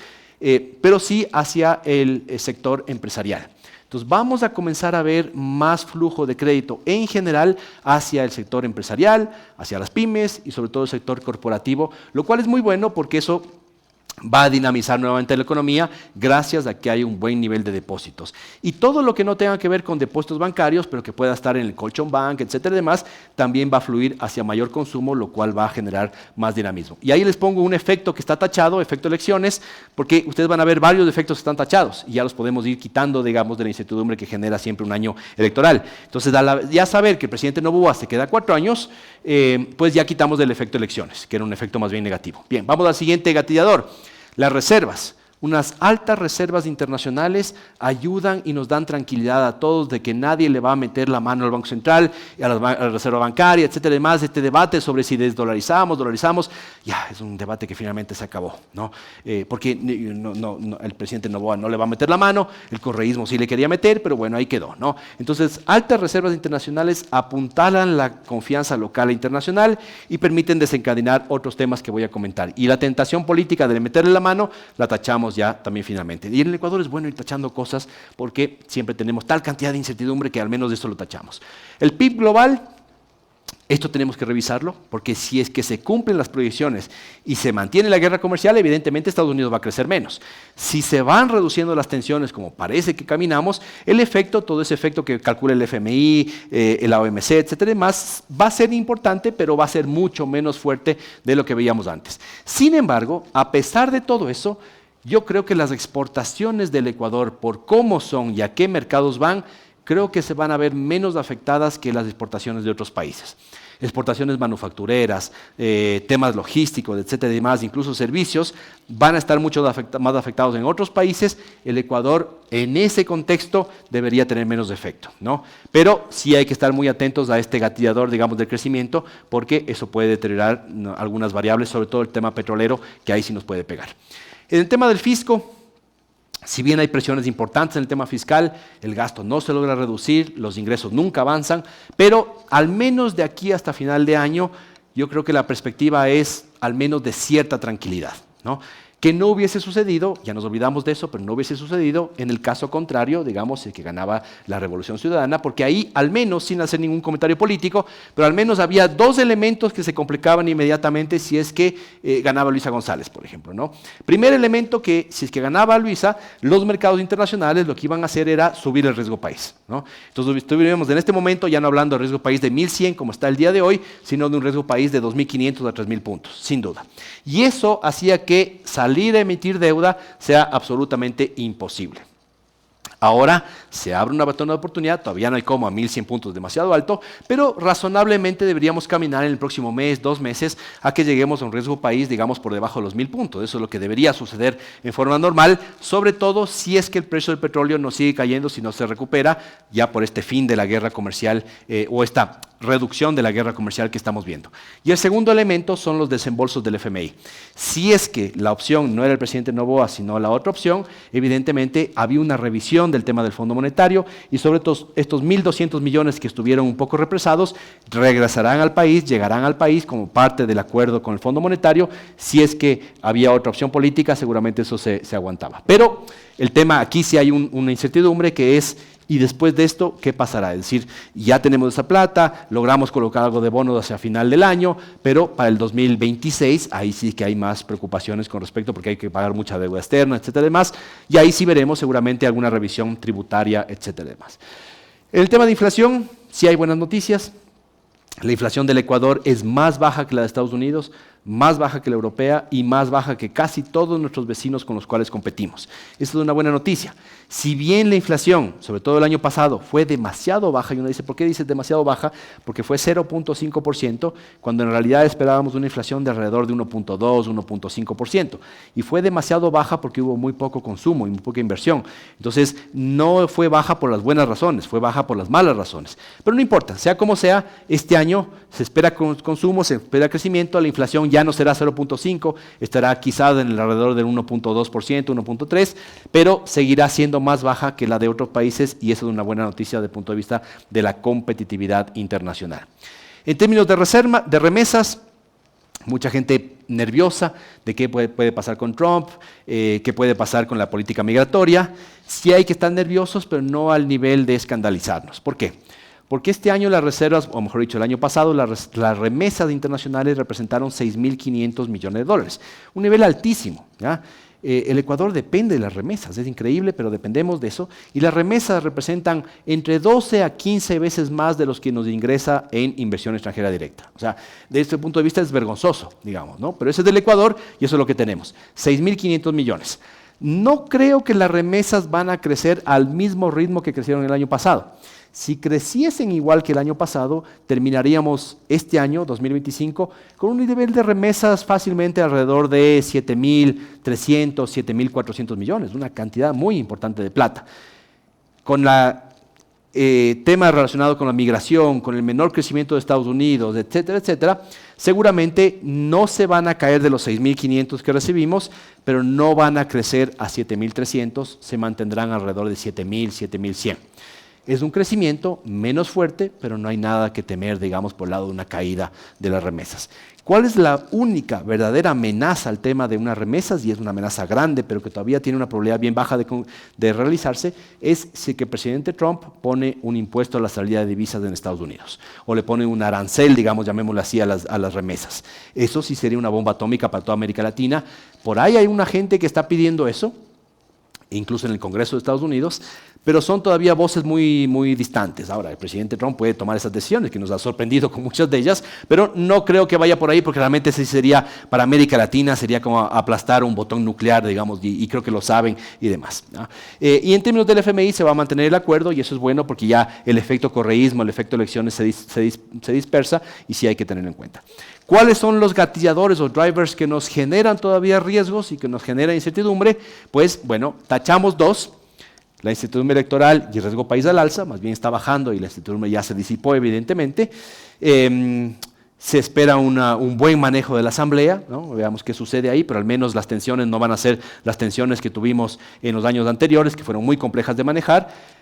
pero sí hacia el sector empresarial. Entonces vamos a comenzar a ver más flujo de crédito en general hacia el sector empresarial, hacia las pymes y sobre todo el sector corporativo, lo cual es muy bueno porque eso va a dinamizar nuevamente la economía gracias a que hay un buen nivel de depósitos. Y todo lo que no tenga que ver con depósitos bancarios, pero que pueda estar en el colchón bank, etcétera y demás, también va a fluir hacia mayor consumo, lo cual va a generar más dinamismo. Y ahí les pongo un efecto que está tachado, efecto elecciones, porque ustedes van a ver varios efectos que están tachados y ya los podemos ir quitando, digamos, de la incertidumbre que genera siempre un año electoral. Entonces, ya saber que el presidente Noboa se queda 4 años, pues ya quitamos del efecto elecciones, que era un efecto más bien negativo. Bien, vamos al siguiente gatillador. Las reservas. Unas altas reservas internacionales ayudan y nos dan tranquilidad a todos de que nadie le va a meter la mano al Banco Central, a la Reserva Bancaria, etcétera, y demás. Este debate sobre si desdolarizamos, dolarizamos, ya es un debate que finalmente se acabó, ¿no? Porque el presidente Noboa no le va a meter la mano, el correísmo sí le quería meter, pero bueno, ahí quedó, ¿no? Entonces, altas reservas internacionales apuntalan la confianza local e internacional y permiten desencadenar otros temas que voy a comentar. Y la tentación política de meterle la mano, la tachamos ya también finalmente. Y en el Ecuador es bueno ir tachando cosas porque siempre tenemos tal cantidad de incertidumbre que al menos de eso lo tachamos. El PIB global, esto tenemos que revisarlo porque si es que se cumplen las proyecciones y se mantiene la guerra comercial, evidentemente Estados Unidos va a crecer menos. Si se van reduciendo las tensiones como parece que caminamos, el efecto, todo ese efecto que calcula el FMI, la OMC, etcétera, más, va a ser importante, pero va a ser mucho menos fuerte de lo que veíamos antes. Sin embargo, a pesar de todo eso, yo creo que las exportaciones del Ecuador, por cómo son y a qué mercados van, creo que se van a ver menos afectadas que las exportaciones de otros países. Exportaciones manufactureras, temas logísticos, etcétera y demás, incluso servicios, van a estar mucho más afectados en otros países. El Ecuador, en ese contexto, debería tener menos efecto, ¿no? Pero sí hay que estar muy atentos a este gatillador, digamos, del crecimiento, porque eso puede deteriorar algunas variables, sobre todo el tema petrolero, que ahí sí nos puede pegar. En el tema del fisco, si bien hay presiones importantes en el tema fiscal, el gasto no se logra reducir, los ingresos nunca avanzan, pero al menos de aquí hasta final de año, yo creo que la perspectiva es al menos de cierta tranquilidad, ¿no? Que no hubiese sucedido, ya nos olvidamos de eso, pero no hubiese sucedido en el caso contrario, digamos, el que ganaba la Revolución Ciudadana, porque ahí, al menos, sin hacer ningún comentario político, pero al menos había 2 elementos que se complicaban inmediatamente si es que ganaba Luisa González, por ejemplo, ¿no? Primer elemento que, si es que ganaba Luisa, los mercados internacionales lo que iban a hacer era subir el riesgo país, ¿no? Entonces, estuviéramos en este momento ya no hablando de riesgo país de 1.100, como está el día de hoy, sino de un riesgo país de 2.500 a 3.000 puntos, sin duda. Y eso hacía que salir a emitir deuda sea absolutamente imposible. Ahora se abre una ventana de oportunidad, todavía no hay como a 1.100 puntos, demasiado alto, pero razonablemente deberíamos caminar en el próximo mes, 2 meses, a que lleguemos a un riesgo país, digamos, por debajo de los 1.000 puntos. Eso es lo que debería suceder en forma normal, sobre todo si es que el precio del petróleo no sigue cayendo, si no se recupera, ya por este fin de la guerra comercial o esta reducción de la guerra comercial que estamos viendo. Y el segundo elemento son los desembolsos del FMI. Si es que la opción no era el presidente Noboa, sino la otra opción, evidentemente había una revisión del tema del Fondo Monetario y sobre todo estos 1.200 millones que estuvieron un poco represados regresarán al país, llegarán al país como parte del acuerdo con el Fondo Monetario. Si es que había otra opción política, seguramente eso se aguantaba. Pero el tema aquí sí hay una incertidumbre que es: y después de esto, ¿qué pasará? Es decir, ya tenemos esa plata, logramos colocar algo de bonos hacia final del año, pero para el 2026, ahí sí que hay más preocupaciones con respecto, porque hay que pagar mucha deuda externa, etcétera, demás, y ahí sí veremos seguramente alguna revisión tributaria, etcétera, demás. En el tema de inflación, sí hay buenas noticias. La inflación del Ecuador es más baja que la de Estados Unidos, más baja que la europea y más baja que casi todos nuestros vecinos con los cuales competimos. Esa es una buena noticia. Si bien la inflación, sobre todo el año pasado, fue demasiado baja, y uno dice, ¿por qué dices demasiado baja? Porque fue 0.5%, cuando en realidad esperábamos una inflación de alrededor de 1.2, 1.5%. Y fue demasiado baja porque hubo muy poco consumo y muy poca inversión. Entonces, no fue baja por las buenas razones, fue baja por las malas razones. Pero no importa, sea como sea, este año se espera consumo, se espera crecimiento, la inflación ya ya no será 0.5, estará quizás en el alrededor del 1.2%, 1.3%, pero seguirá siendo más baja que la de otros países y eso es una buena noticia desde el punto de vista de la competitividad internacional. En términos de remesas, mucha gente nerviosa de qué puede pasar con Trump, qué puede pasar con la política migratoria. Sí hay que estar nerviosos, pero no al nivel de escandalizarnos. ¿Por qué? Porque este año las reservas, o mejor dicho, el año pasado, las remesas internacionales representaron 6.500 millones de dólares. Un nivel altísimo, ¿ya? El Ecuador depende de las remesas, es increíble, pero dependemos de eso. Y las remesas representan entre 12 a 15 veces más de los que nos ingresa en inversión extranjera directa. O sea, desde este punto de vista es vergonzoso, digamos, ¿no? Pero ese es del Ecuador y eso es lo que tenemos, 6.500 millones. No creo que las remesas van a crecer al mismo ritmo que crecieron el año pasado. Si creciesen igual que el año pasado, terminaríamos este año, 2025, con un nivel de remesas fácilmente alrededor de 7.300, 7.400 millones, una cantidad muy importante de plata. Con temas relacionados con la migración, con el menor crecimiento de Estados Unidos, etcétera, etcétera, seguramente no se van a caer de los 6.500 que recibimos, pero no van a crecer a 7.300, se mantendrán alrededor de 7.000, 7.100. Es un crecimiento menos fuerte, pero no hay nada que temer, digamos, por el lado de una caída de las remesas. ¿Cuál es la única verdadera amenaza al tema de unas remesas? Y es una amenaza grande, pero que todavía tiene una probabilidad bien baja de realizarse, es si que el presidente Trump pone un impuesto a la salida de divisas en Estados Unidos, o le pone un arancel, digamos, llamémoslo así, a las remesas. Eso sí sería una bomba atómica para toda América Latina. Por ahí hay una gente que está pidiendo eso, incluso en el Congreso de Estados Unidos, pero son todavía voces muy, muy distantes. Ahora, el presidente Trump puede tomar esas decisiones, que nos ha sorprendido con muchas de ellas, pero no creo que vaya por ahí, porque realmente sí sería, para América Latina, sería como aplastar un botón nuclear, digamos, y creo que lo saben y demás, ¿no? Y en términos del FMI se va a mantener el acuerdo, y eso es bueno porque ya el efecto correísmo, el efecto elecciones se dispersa, y sí hay que tenerlo en cuenta. ¿Cuáles son los gatilladores o drivers que nos generan todavía riesgos y que nos generan incertidumbre? Pues, bueno, tachamos dos. La incertidumbre electoral y el riesgo país al alza, más bien está bajando y la incertidumbre ya se disipó evidentemente. Se espera un buen manejo de la Asamblea, ¿no? Veamos qué sucede ahí, pero al menos las tensiones no van a ser las tensiones que tuvimos en los años anteriores, que fueron muy complejas de manejar.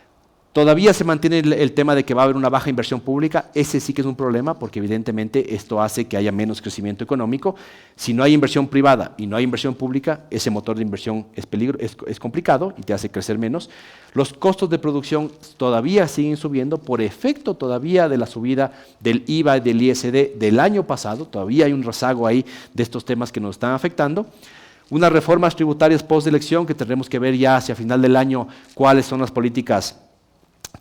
Todavía se mantiene el tema de que va a haber una baja inversión pública. Ese sí que es un problema porque evidentemente esto hace que haya menos crecimiento económico. Si no hay inversión privada y no hay inversión pública, ese motor de inversión es complicado y te hace crecer menos. Los costos de producción todavía siguen subiendo por efecto todavía de la subida del IVA y del ISD del año pasado. Todavía hay un rezago ahí de estos temas que nos están afectando. Unas reformas tributarias post-elección que tendremos que ver ya hacia final del año cuáles son las políticas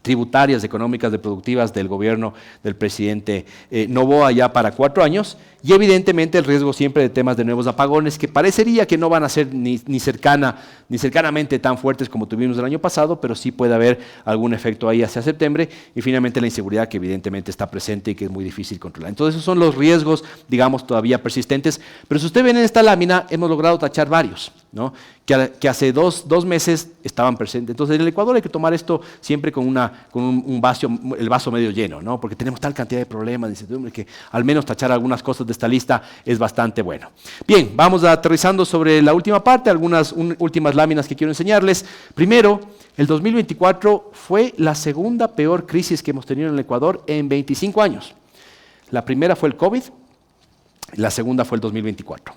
tributarias, económicas, productivas del gobierno del presidente Noboa ya para 4 años, y evidentemente el riesgo siempre de temas de nuevos apagones que parecería que no van a ser ni cercanamente tan fuertes como tuvimos el año pasado, pero sí puede haber algún efecto ahí hacia septiembre, y finalmente la inseguridad que evidentemente está presente y que es muy difícil controlar. Entonces esos son los riesgos, digamos, todavía persistentes, pero si usted ve en esta lámina hemos logrado tachar varios, ¿no? que hace dos meses estaban presentes. Entonces en el Ecuador hay que tomar esto siempre con el vaso medio lleno, ¿no? Porque tenemos tal cantidad de problemas, de incertidumbre, que al menos tachar algunas cosas de esta lista es bastante bueno. Bien, vamos aterrizando sobre la última parte, algunas últimas láminas que quiero enseñarles. Primero, el 2024 fue la segunda peor crisis que hemos tenido en el Ecuador en 25 años. La primera fue el COVID, la segunda fue el 2024.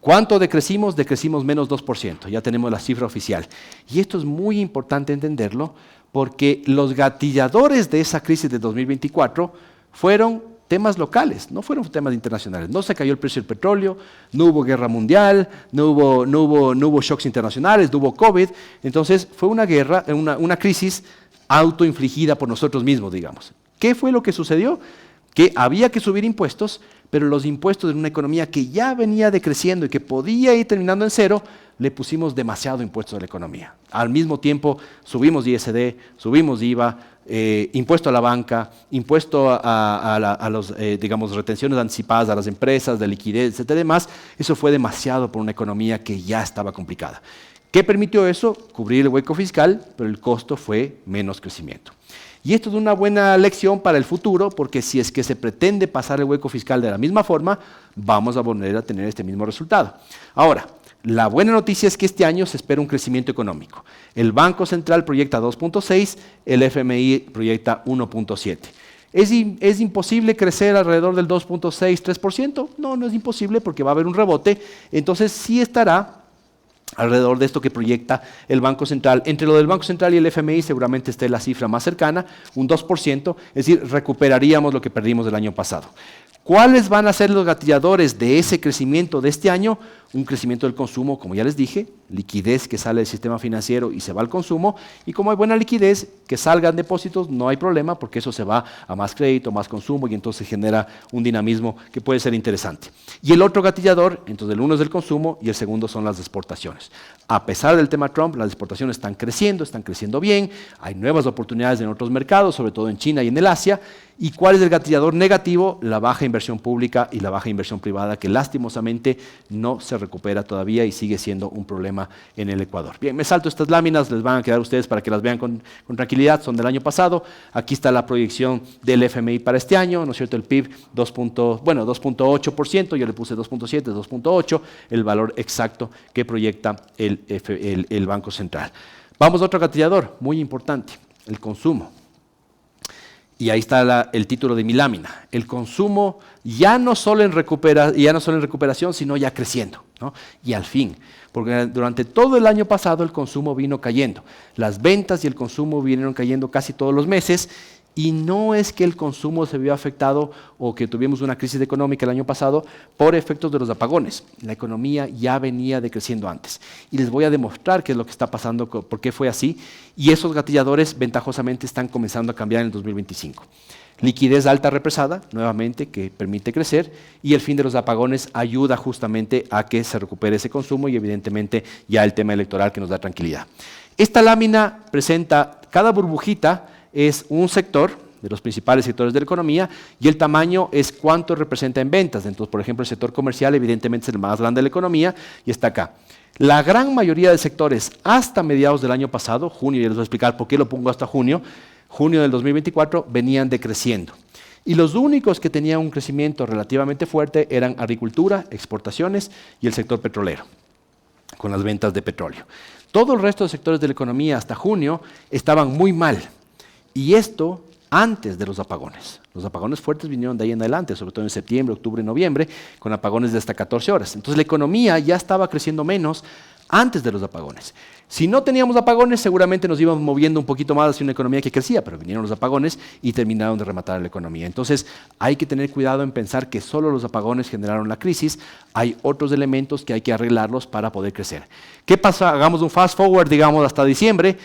¿Cuánto decrecimos? Decrecimos menos 2%, ya tenemos la cifra oficial. Y esto es muy importante entenderlo porque los gatilladores de esa crisis de 2024 fueron temas locales, no fueron temas internacionales. No se cayó el precio del petróleo, no hubo guerra mundial, no hubo shocks internacionales, no hubo COVID. Entonces fue una crisis autoinfligida por nosotros mismos, digamos. ¿Qué fue lo que sucedió? Que había que subir impuestos, pero los impuestos en una economía que ya venía decreciendo y que podía ir terminando en cero, le pusimos demasiado impuestos a la economía. Al mismo tiempo subimos ISD, subimos IVA, impuesto a la banca, impuesto a los, digamos, retenciones anticipadas a las empresas, de liquidez, etcétera, demás. Eso fue demasiado por una economía que ya estaba complicada. ¿Qué permitió eso? Cubrir el hueco fiscal, pero el costo fue menos crecimiento. Y esto es una buena lección para el futuro, porque si es que se pretende pasar el hueco fiscal de la misma forma, vamos a volver a tener este mismo resultado. Ahora, la buena noticia es que este año se espera un crecimiento económico. El Banco Central proyecta 2.6, el FMI proyecta 1.7. ¿Es imposible crecer alrededor del 2.6, 3%? No, no es imposible porque va a haber un rebote. Entonces sí estará alrededor de esto que proyecta el Banco Central. Entre lo del Banco Central y el FMI seguramente esté la cifra más cercana, un 2%, es decir, recuperaríamos lo que perdimos del año pasado. ¿Cuáles van a ser los gatilladores de ese crecimiento de este año? Un crecimiento del consumo, como ya les dije, liquidez que sale del sistema financiero y se va al consumo, y como hay buena liquidez, que salgan depósitos, no hay problema, porque eso se va a más crédito, más consumo, y entonces genera un dinamismo que puede ser interesante. Y el otro gatillador, entonces el uno es el consumo, y el segundo son las exportaciones. A pesar del tema Trump, las exportaciones están creciendo bien, hay nuevas oportunidades en otros mercados, sobre todo en China y en el Asia. ¿Y cuál es el gatillador negativo? La baja inversión pública y la baja inversión privada, que lastimosamente no se recupera todavía y sigue siendo un problema en el Ecuador. Bien, me salto estas láminas, les van a quedar a ustedes para que las vean con tranquilidad, son del año pasado. Aquí está la proyección del FMI para este año, ¿no es cierto? El PIB 2.8%, yo le puse 2.7, 2.8, el valor exacto que proyecta el Banco Central. Vamos a otro gatillador muy importante, el consumo. Y ahí está el título de mi lámina. El consumo ya no solo en recuperación, sino ya creciendo, ¿no? Y al fin, porque durante todo el año pasado el consumo vino cayendo. Las ventas y el consumo vinieron cayendo casi todos los meses, y no es que el consumo se vio afectado o que tuvimos una crisis económica el año pasado por efectos de los apagones. La economía ya venía decreciendo antes. Y les voy a demostrar qué es lo que está pasando, por qué fue así. Y esos gatilladores ventajosamente están comenzando a cambiar en el 2025. Liquidez alta represada, nuevamente, que permite crecer, y el fin de los apagones ayuda justamente a que se recupere ese consumo y evidentemente ya el tema electoral que nos da tranquilidad. Esta lámina presenta cada burbujita, es un sector de los principales sectores de la economía, y el tamaño es cuánto representa en ventas. Entonces, por ejemplo, el sector comercial evidentemente es el más grande de la economía y está acá. La gran mayoría de sectores hasta mediados del año pasado, junio, y les voy a explicar por qué lo pongo hasta junio del 2024, venían decreciendo. Y los únicos que tenían un crecimiento relativamente fuerte eran agricultura, exportaciones y el sector petrolero, con las ventas de petróleo. Todo el resto de sectores de la economía hasta junio estaban muy mal. Y esto antes de los apagones. Los apagones fuertes vinieron de ahí en adelante, sobre todo en septiembre, octubre y noviembre, con apagones de hasta 14 horas. Entonces la economía ya estaba creciendo menos antes de los apagones. Si no teníamos apagones, seguramente nos íbamos moviendo un poquito más hacia una economía que crecía, pero vinieron los apagones y terminaron de rematar la economía. Entonces hay que tener cuidado en pensar que solo los apagones generaron la crisis. Hay otros elementos que hay que arreglarlos para poder crecer. ¿Qué pasa? Hagamos un fast forward, digamos, hasta diciembre.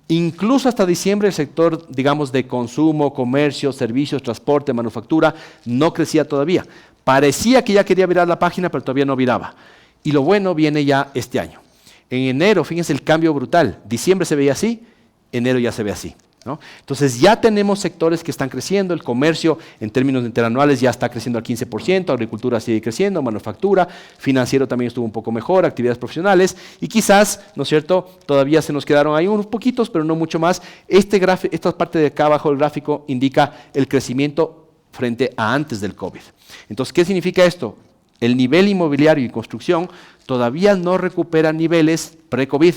Incluso hasta diciembre el sector, digamos, de consumo, comercio, servicios, transporte, manufactura, no crecía todavía. Parecía que ya quería virar la página, pero todavía no viraba. Y lo bueno viene ya este año. En enero, fíjense el cambio brutal. Diciembre se veía así, enero ya se ve así, ¿no? Entonces ya tenemos sectores que están creciendo, el comercio en términos interanuales ya está creciendo al 15%, agricultura sigue creciendo, manufactura, financiero también estuvo un poco mejor, actividades profesionales, y quizás, ¿no es cierto?, todavía se nos quedaron ahí unos poquitos, pero no mucho más. Esta parte de acá abajo del gráfico indica el crecimiento frente a antes del COVID. Entonces, ¿qué significa esto? El nivel inmobiliario y construcción todavía no recupera niveles pre-COVID,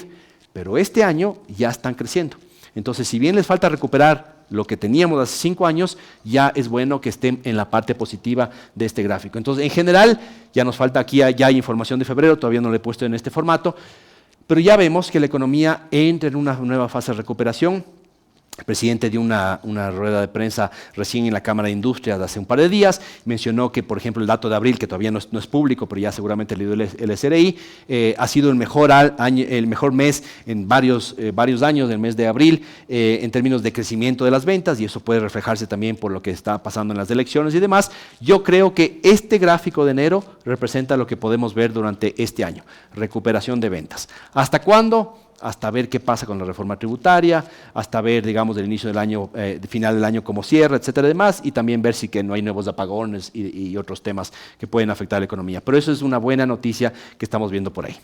pero este año ya están creciendo. Entonces, si bien les falta recuperar lo que teníamos hace 5 años, ya es bueno que estén en la parte positiva de este gráfico. Entonces, en general, ya nos falta aquí, ya hay información de febrero, todavía no lo he puesto en este formato, pero ya vemos que la economía entra en una nueva fase de recuperación. El presidente dio una rueda de prensa recién en la Cámara de Industria de hace un par de días, mencionó que, por ejemplo, el dato de abril, que todavía no es público, pero ya seguramente le dio el SRI, ha sido el mejor mes en varios años, el mes de abril, en términos de crecimiento de las ventas, y eso puede reflejarse también por lo que está pasando en las elecciones y demás. Yo creo que este gráfico de enero representa lo que podemos ver durante este año, recuperación de ventas. ¿Hasta cuándo? Hasta ver qué pasa con la reforma tributaria, hasta ver, digamos, el inicio del año, final del año como cierre, etcétera, y demás, y también ver si que no hay nuevos apagones y otros temas que pueden afectar a la economía. Pero eso es una buena noticia que estamos viendo por ahí.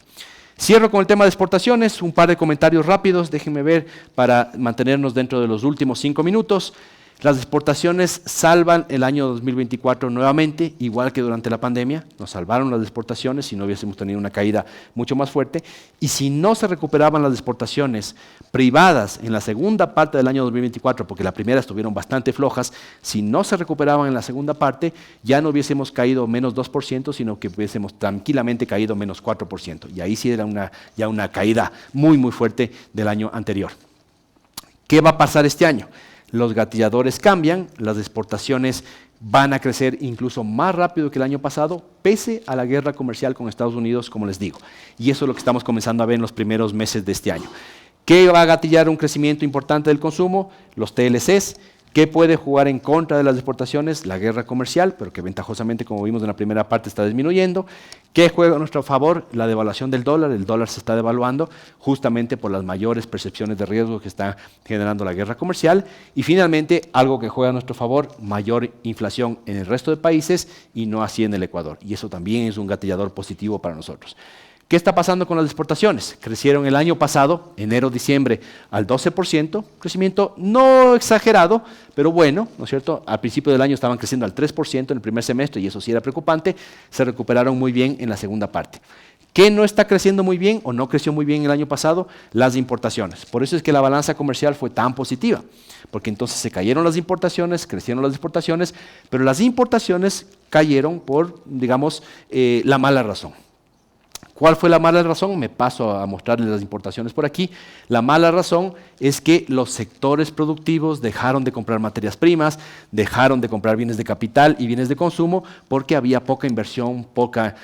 Cierro con el tema de exportaciones, un par de comentarios rápidos, déjenme ver para mantenernos dentro de los últimos 5 minutos. Las exportaciones salvan el año 2024 nuevamente, igual que durante la pandemia, nos salvaron las exportaciones si no hubiésemos tenido una caída mucho más fuerte, y si no se recuperaban las exportaciones privadas en la segunda parte del año 2024, porque la primera estuvieron bastante flojas, si no se recuperaban en la segunda parte, ya no hubiésemos caído menos 2%, sino que hubiésemos tranquilamente caído menos 4%, y ahí sí era ya una caída muy, muy fuerte del año anterior. ¿Qué va a pasar este año? Los gatilladores cambian, las exportaciones van a crecer incluso más rápido que el año pasado, pese a la guerra comercial con Estados Unidos, como les digo. Y eso es lo que estamos comenzando a ver en los primeros meses de este año. ¿Qué va a gatillar un crecimiento importante del consumo? Los TLCs. ¿Qué puede jugar en contra de las exportaciones? La guerra comercial, pero que ventajosamente, como vimos en la primera parte, está disminuyendo. ¿Qué juega a nuestro favor? La devaluación del dólar. El dólar se está devaluando justamente por las mayores percepciones de riesgo que está generando la guerra comercial. Y finalmente, algo que juega a nuestro favor, mayor inflación en el resto de países y no así en el Ecuador. Y eso también es un gatillador positivo para nosotros. ¿Qué está pasando con las exportaciones? Crecieron el año pasado, enero-diciembre, al 12%, crecimiento no exagerado, pero bueno, ¿no es cierto? Al principio del año estaban creciendo al 3% en el primer semestre y eso sí era preocupante, se recuperaron muy bien en la segunda parte. ¿Qué no está creciendo muy bien o no creció muy bien el año pasado? Las importaciones. Por eso es que la balanza comercial fue tan positiva, porque entonces se cayeron las importaciones, crecieron las exportaciones, pero las importaciones cayeron por, digamos, la mala razón. ¿Cuál fue la mala razón? Me paso a mostrarles las importaciones por aquí. La mala razón es que los sectores productivos dejaron de comprar materias primas, dejaron de comprar bienes de capital y bienes de consumo porque había poca inversión, poca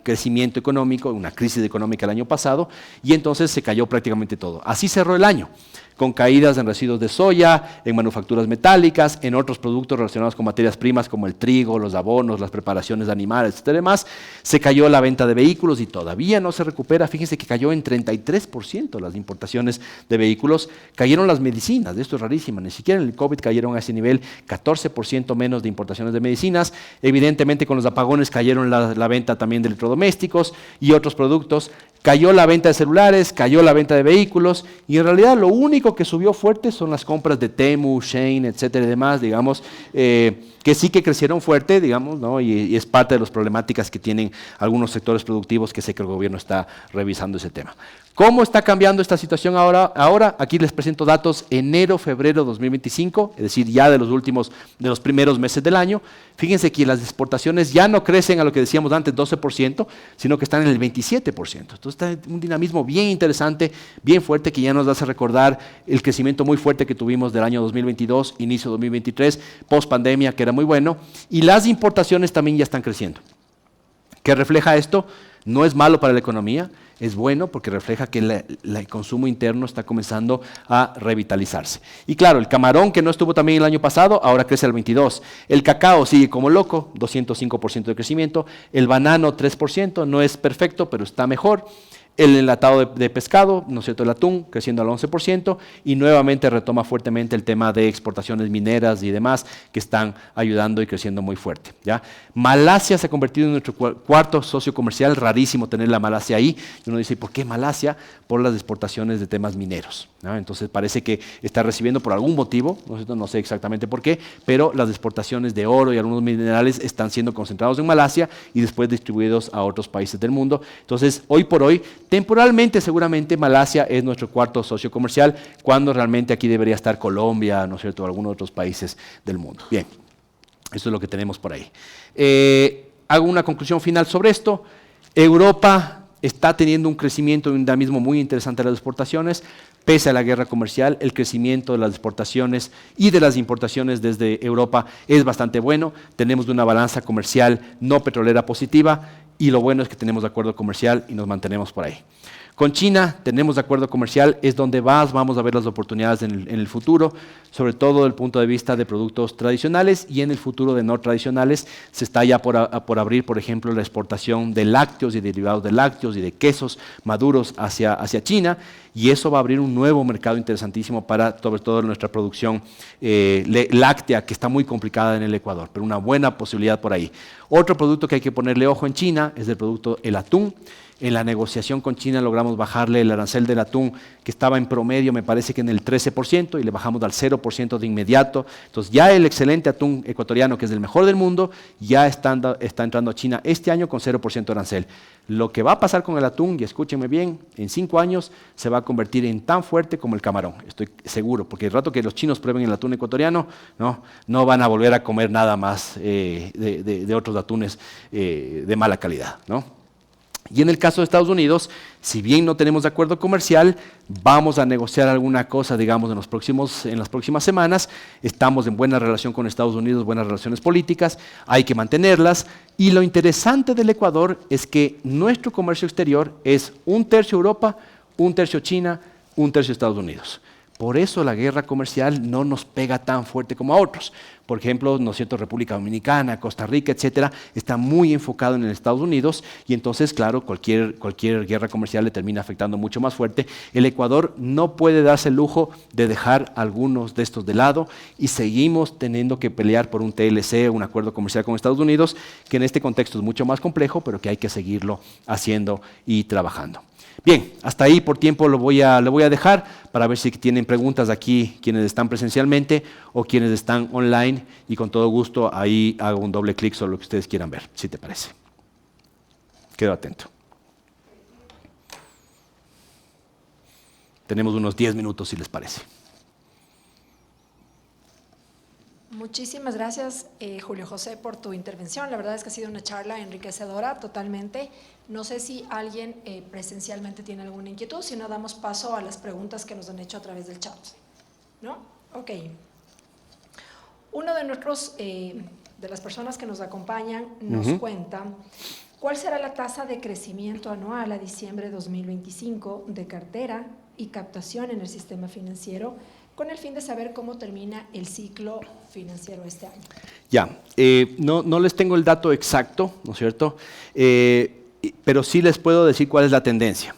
crecimiento económico, una crisis económica el año pasado, y entonces se cayó prácticamente todo. Así cerró el año, con caídas en residuos de soya, en manufacturas metálicas, en otros productos relacionados con materias primas como el trigo, los abonos, las preparaciones de animales, etcétera, demás. Se cayó la venta de vehículos y todavía no se recupera. Fíjense que cayó en 33% las importaciones de vehículos. Cayeron las medicinas, esto es rarísimo, ni siquiera en el COVID cayeron a ese nivel, 14% menos de importaciones de medicinas. Evidentemente con los apagones cayeron la venta también de electrodomésticos y otros productos. Cayó la venta de celulares, cayó la venta de vehículos y en realidad lo único que subió fuerte son las compras de Temu, Shein, etcétera y demás, digamos, que sí que crecieron fuerte, digamos, ¿no? y es parte de las problemáticas que tienen algunos sectores productivos que sé que el gobierno está revisando ese tema. ¿Cómo está cambiando esta situación ahora? Aquí les presento datos enero-febrero 2025, es decir, ya de los primeros meses del año. Fíjense que las exportaciones ya no crecen a lo que decíamos antes, 12%, sino que están en el 27%. Entonces está un dinamismo bien interesante, bien fuerte, que ya nos hace recordar el crecimiento muy fuerte que tuvimos del año 2022, inicio 2023, post pandemia, que era muy bueno. Y las importaciones también ya están creciendo. ¿Qué refleja esto? No es malo para la economía, es bueno porque refleja que el consumo interno está comenzando a revitalizarse. Y claro, el camarón, que no estuvo también el año pasado, ahora crece al 22%. El cacao sigue como loco, 205% de crecimiento. El banano, 3%, no es perfecto, pero está mejor. El enlatado de pescado, ¿no es cierto?, el atún, creciendo al 11%, y nuevamente retoma fuertemente el tema de exportaciones mineras y demás, que están ayudando y creciendo muy fuerte, ¿ya? Malasia se ha convertido en nuestro cuarto socio comercial, rarísimo tener la Malasia ahí, y uno dice, ¿por qué Malasia? Por las exportaciones de temas mineros, ¿no? Entonces parece que está recibiendo por algún motivo, no sé exactamente por qué, pero las exportaciones de oro y algunos minerales están siendo concentrados en Malasia y después distribuidos a otros países del mundo. Entonces, hoy por hoy, temporalmente, seguramente, Malasia es nuestro cuarto socio comercial, cuando realmente aquí debería estar Colombia, ¿no es cierto?, o algunos otros países del mundo. Bien, eso es lo que tenemos por ahí. Hago una conclusión final sobre esto. Europa está teniendo un crecimiento y un dinamismo muy interesante de las exportaciones, pese a la guerra comercial. El crecimiento de las exportaciones y de las importaciones desde Europa es bastante bueno. Tenemos una balanza comercial no petrolera positiva, y lo bueno es que tenemos acuerdo comercial y nos mantenemos por ahí. Con China tenemos acuerdo comercial, es donde vamos a ver las oportunidades en el futuro, sobre todo desde el punto de vista de productos tradicionales, y en el futuro de no tradicionales se está ya por abrir, por ejemplo, la exportación de lácteos y derivados de lácteos y de quesos maduros hacia China, y eso va a abrir un nuevo mercado interesantísimo para sobre todo nuestra producción láctea, que está muy complicada en el Ecuador, pero una buena posibilidad por ahí. Otro producto que hay que ponerle ojo en China es el producto el atún. En la negociación con China logramos bajarle el arancel del atún, que estaba en promedio, me parece que en el 13%, y le bajamos al 0% de inmediato. Entonces ya el excelente atún ecuatoriano, que es el mejor del mundo, ya está entrando a China este año con 0% de arancel. Lo que va a pasar con el atún, y escúchenme bien, en 5 años se va a convertir en tan fuerte como el camarón, estoy seguro, porque el rato que los chinos prueben el atún ecuatoriano, no van a volver a comer nada más de otros atunes de mala calidad, ¿no? Y en el caso de Estados Unidos, si bien no tenemos acuerdo comercial, vamos a negociar alguna cosa, digamos, en las próximas semanas. Estamos en buena relación con Estados Unidos, buenas relaciones políticas, hay que mantenerlas. Y lo interesante del Ecuador es que nuestro comercio exterior es 1/3 Europa, 1/3 China, 1/3 Estados Unidos. Por eso la guerra comercial no nos pega tan fuerte como a otros. Por ejemplo, ¿no es cierto?, República Dominicana, Costa Rica, etcétera, está muy enfocado en Estados Unidos y entonces, claro, cualquier guerra comercial le termina afectando mucho más fuerte. El Ecuador no puede darse el lujo de dejar algunos de estos de lado y seguimos teniendo que pelear por un TLC, un acuerdo comercial con Estados Unidos, que en este contexto es mucho más complejo, pero que hay que seguirlo haciendo y trabajando. Bien, hasta ahí por tiempo lo voy a dejar para ver si tienen preguntas aquí quienes están presencialmente o quienes están online, y con todo gusto ahí hago un doble clic sobre lo que ustedes quieran ver, si te parece. Quedo atento. Tenemos unos 10 minutos, si les parece. Muchísimas gracias, Julio José, por tu intervención. La verdad es que ha sido una charla enriquecedora totalmente. No sé si alguien presencialmente tiene alguna inquietud, si no damos paso a las preguntas que nos han hecho a través del chat. ¿No? Ok. Uno de de las personas que nos acompañan nos cuenta cuál será la tasa de crecimiento anual a diciembre de 2025 de cartera y captación en el sistema financiero, con el fin de saber cómo termina el ciclo financiero este año. Ya, no les tengo el dato exacto, ¿no es cierto? Pero sí les puedo decir cuál es la tendencia.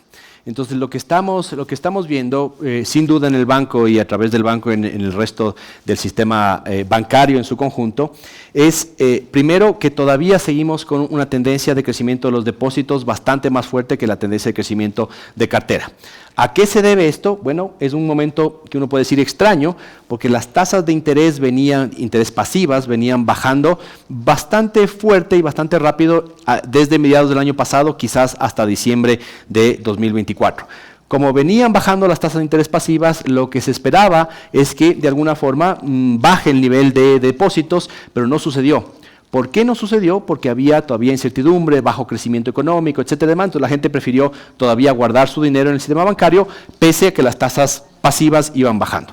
Entonces, lo que estamos viendo, sin duda en el banco y a través del banco en el resto del sistema bancario en su conjunto, es primero que todavía seguimos con una tendencia de crecimiento de los depósitos bastante más fuerte que la tendencia de crecimiento de cartera. ¿A qué se debe esto? Bueno, es un momento que uno puede decir extraño, porque las tasas de interés pasivas venían bajando bastante fuerte y bastante rápido desde mediados del año pasado, quizás hasta diciembre de 2024. Como venían bajando las tasas de interés pasivas, lo que se esperaba es que de alguna forma baje el nivel de depósitos, pero no sucedió. ¿Por qué no sucedió? Porque había todavía incertidumbre, bajo crecimiento económico, etcétera. Entonces la gente prefirió todavía guardar su dinero en el sistema bancario, pese a que las tasas pasivas iban bajando.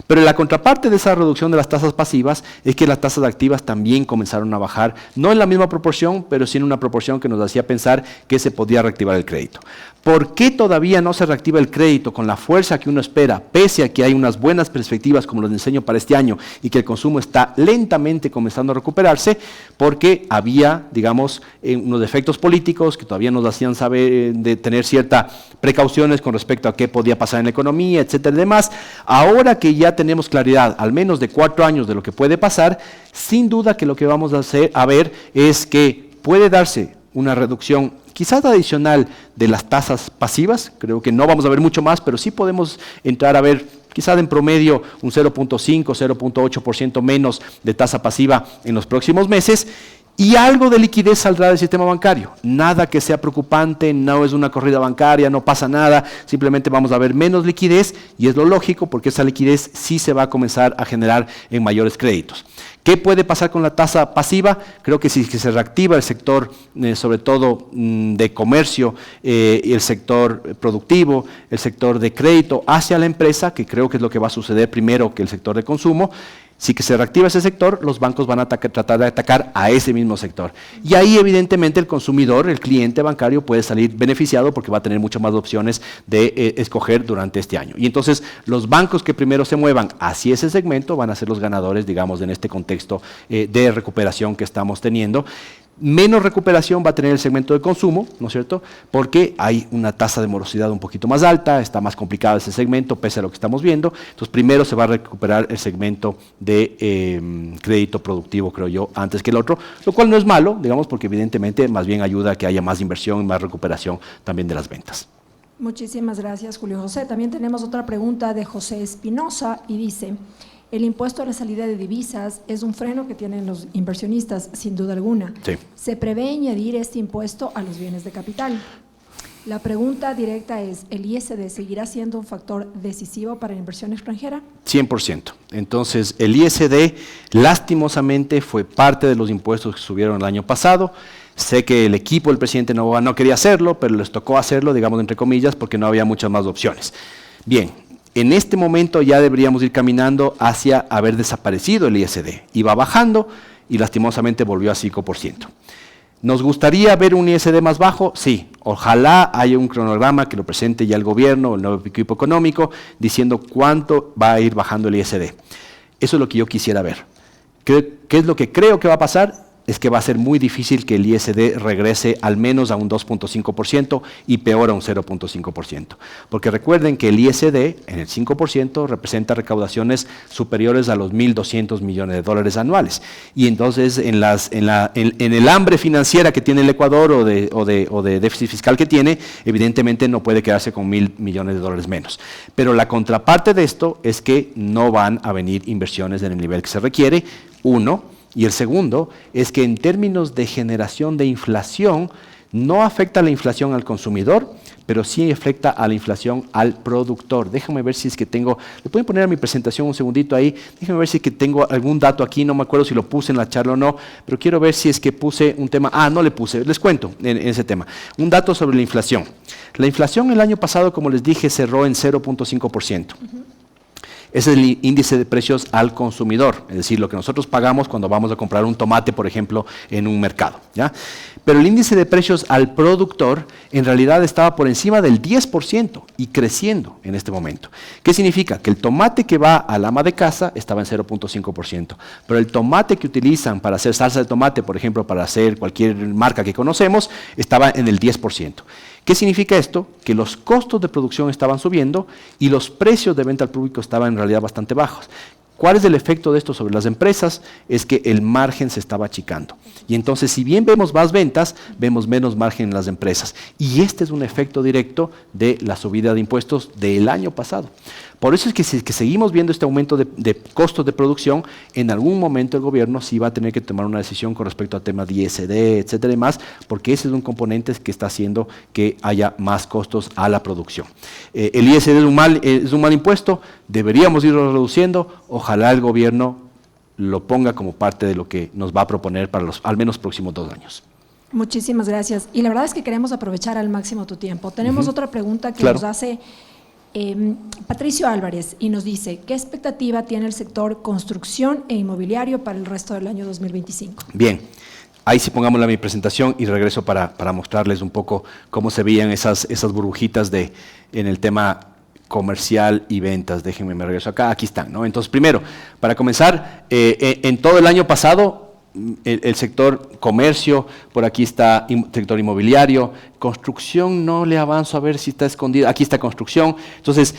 Pero la contraparte de esa reducción de las tasas pasivas es que las tasas activas también comenzaron a bajar, no en la misma proporción, pero sí en una proporción que nos hacía pensar que se podía reactivar el crédito. ¿Por qué todavía no se reactiva el crédito con la fuerza que uno espera, pese a que hay unas buenas perspectivas, como les enseño para este año, y que el consumo está lentamente comenzando a recuperarse? Porque había, digamos, unos efectos políticos que todavía nos hacían saber de tener ciertas precauciones con respecto a qué podía pasar en la economía, etcétera y demás. Ahora que ya tenemos claridad, al menos de 4 años, de lo que puede pasar, sin duda que lo que vamos a ver es que puede darse una reducción quizás adicional de las tasas pasivas. Creo que no vamos a ver mucho más, pero sí podemos entrar a ver quizás en promedio un 0.5, 0.8% menos de tasa pasiva en los próximos meses. Y algo de liquidez saldrá del sistema bancario. Nada que sea preocupante, no es una corrida bancaria, no pasa nada, simplemente vamos a ver menos liquidez, y es lo lógico porque esa liquidez sí se va a comenzar a generar en mayores créditos. ¿Qué puede pasar con la tasa pasiva? Creo que si se reactiva el sector, sobre todo de comercio, y el sector productivo, el sector de crédito hacia la empresa, que creo que es lo que va a suceder primero que el sector de consumo. Si que se reactiva ese sector, los bancos van a tratar de atacar a ese mismo sector. Y ahí evidentemente el consumidor, el cliente bancario, puede salir beneficiado porque va a tener muchas más opciones de escoger durante este año. Y entonces los bancos que primero se muevan hacia ese segmento van a ser los ganadores, digamos, en este contexto de recuperación que estamos teniendo. Menos recuperación va a tener el segmento de consumo, ¿no es cierto? Porque hay una tasa de morosidad un poquito más alta, está más complicado ese segmento, pese a lo que estamos viendo. Entonces, primero se va a recuperar el segmento de crédito productivo, creo yo, antes que el otro, lo cual no es malo, digamos, porque evidentemente más bien ayuda a que haya más inversión y más recuperación también de las ventas. Muchísimas gracias, Julio José. También tenemos otra pregunta de José Espinosa y dice: el impuesto a la salida de divisas es un freno que tienen los inversionistas, sin duda alguna. Sí. ¿Se prevé añadir este impuesto a los bienes de capital? La pregunta directa es: ¿el ISD seguirá siendo un factor decisivo para la inversión extranjera? 100%. Entonces, el ISD, lastimosamente, fue parte de los impuestos que subieron el año pasado. Sé que el equipo del presidente Noboa no quería hacerlo, pero les tocó hacerlo, digamos, entre comillas, porque no había muchas más opciones. Bien. En este momento ya deberíamos ir caminando hacia haber desaparecido el ISD. Iba bajando y lastimosamente volvió a 5%. ¿Nos gustaría ver un ISD más bajo? Sí. Ojalá haya un cronograma que lo presente ya el gobierno, el nuevo equipo económico, diciendo cuánto va a ir bajando el ISD. Eso es lo que yo quisiera ver. ¿Qué es lo que creo que va a pasar? Es que va a ser muy difícil que el ISD regrese al menos a un 2.5% y peor a un 0.5%. Porque recuerden que el ISD en el 5% representa recaudaciones superiores a los 1.200 millones de dólares anuales. Y entonces en el hambre financiera que tiene el Ecuador o de déficit fiscal que tiene, evidentemente no puede quedarse con 1.000 millones de dólares menos. Pero la contraparte de esto es que no van a venir inversiones en el nivel que se requiere, uno. Y el segundo es que en términos de generación de inflación, no afecta la inflación al consumidor, pero sí afecta a la inflación al productor. Déjame ver si es que tengo, le pueden poner a mi presentación un segundito ahí, déjame ver si es que tengo algún dato aquí, no me acuerdo si lo puse en la charla o no, pero quiero ver si es que puse un tema, no le puse, les cuento en ese tema. Un dato sobre la inflación. La inflación el año pasado, como les dije, cerró en 0.5%. Ese es el índice de precios al consumidor, es decir, lo que nosotros pagamos cuando vamos a comprar un tomate, por ejemplo, en un mercado, ¿ya? Pero el índice de precios al productor en realidad estaba por encima del 10% y creciendo en este momento. ¿Qué significa? Que el tomate que va al ama de casa estaba en 0.5%, pero el tomate que utilizan para hacer salsa de tomate, por ejemplo, para hacer cualquier marca que conocemos, estaba en el 10%. ¿Qué significa esto? Que los costos de producción estaban subiendo y los precios de venta al público estaban en realidad bastante bajos. ¿Cuál es el efecto de esto sobre las empresas? Es que el margen se estaba achicando. Y entonces, si bien vemos más ventas, vemos menos margen en las empresas. Y este es un efecto directo de la subida de impuestos del año pasado. Por eso es que si seguimos viendo este aumento de costos de producción, en algún momento el gobierno sí va a tener que tomar una decisión con respecto a temas de ISD, etcétera y más, porque ese es un componente que está haciendo que haya más costos a la producción. El ISD es un mal impuesto, deberíamos irlo reduciendo, ojalá el gobierno lo ponga como parte de lo que nos va a proponer para los al menos próximos 2 años. Muchísimas gracias. Y la verdad es que queremos aprovechar al máximo tu tiempo. Tenemos otra pregunta que nos hace Patricio Álvarez y nos dice: ¿qué expectativa tiene el sector construcción e inmobiliario para el resto del año 2025? Bien, ahí sí pongámosla mi presentación y regreso para mostrarles un poco cómo se veían esas burbujitas en el tema comercial y ventas. Déjenme, me regreso acá, aquí están, ¿no? Entonces, primero, para comenzar, en todo el año pasado, el sector comercio, por aquí está sector inmobiliario, construcción no le avanzo a ver si está escondido, aquí está construcción. Entonces,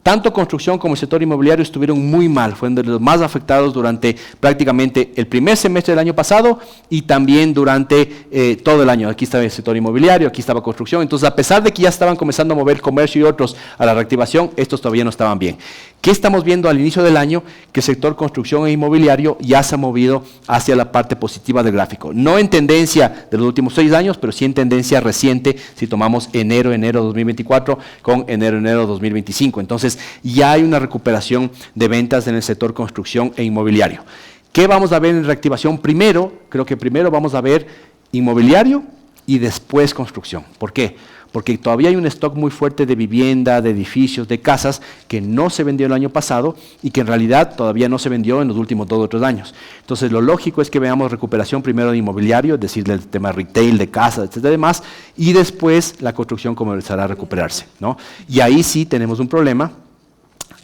tanto construcción como el sector inmobiliario estuvieron muy mal, fueron de los más afectados durante prácticamente el primer semestre del año pasado y también durante todo el año. Aquí estaba el sector inmobiliario, aquí estaba construcción. Entonces, a pesar de que ya estaban comenzando a mover comercio y otros a la reactivación, estos todavía no estaban bien. ¿Qué estamos viendo al inicio del año? Que el sector construcción e inmobiliario ya se ha movido hacia la parte positiva del gráfico. No en tendencia de los últimos 6 años, pero sí en tendencia reciente, si tomamos enero 2024 con enero 2025. Entonces, ya hay una recuperación de ventas en el sector construcción e inmobiliario. ¿Qué vamos a ver en reactivación? Primero, creo que primero vamos a ver inmobiliario y después construcción. ¿Por qué? Porque todavía hay un stock muy fuerte de vivienda, de edificios, de casas que no se vendió el año pasado y que en realidad todavía no se vendió en los últimos 2 o 3 años. Entonces, lo lógico es que veamos recuperación primero de inmobiliario, es decir, del tema retail, de casas, etcétera, demás, y después la construcción comenzará a recuperarse, ¿no? Y ahí sí tenemos un problema.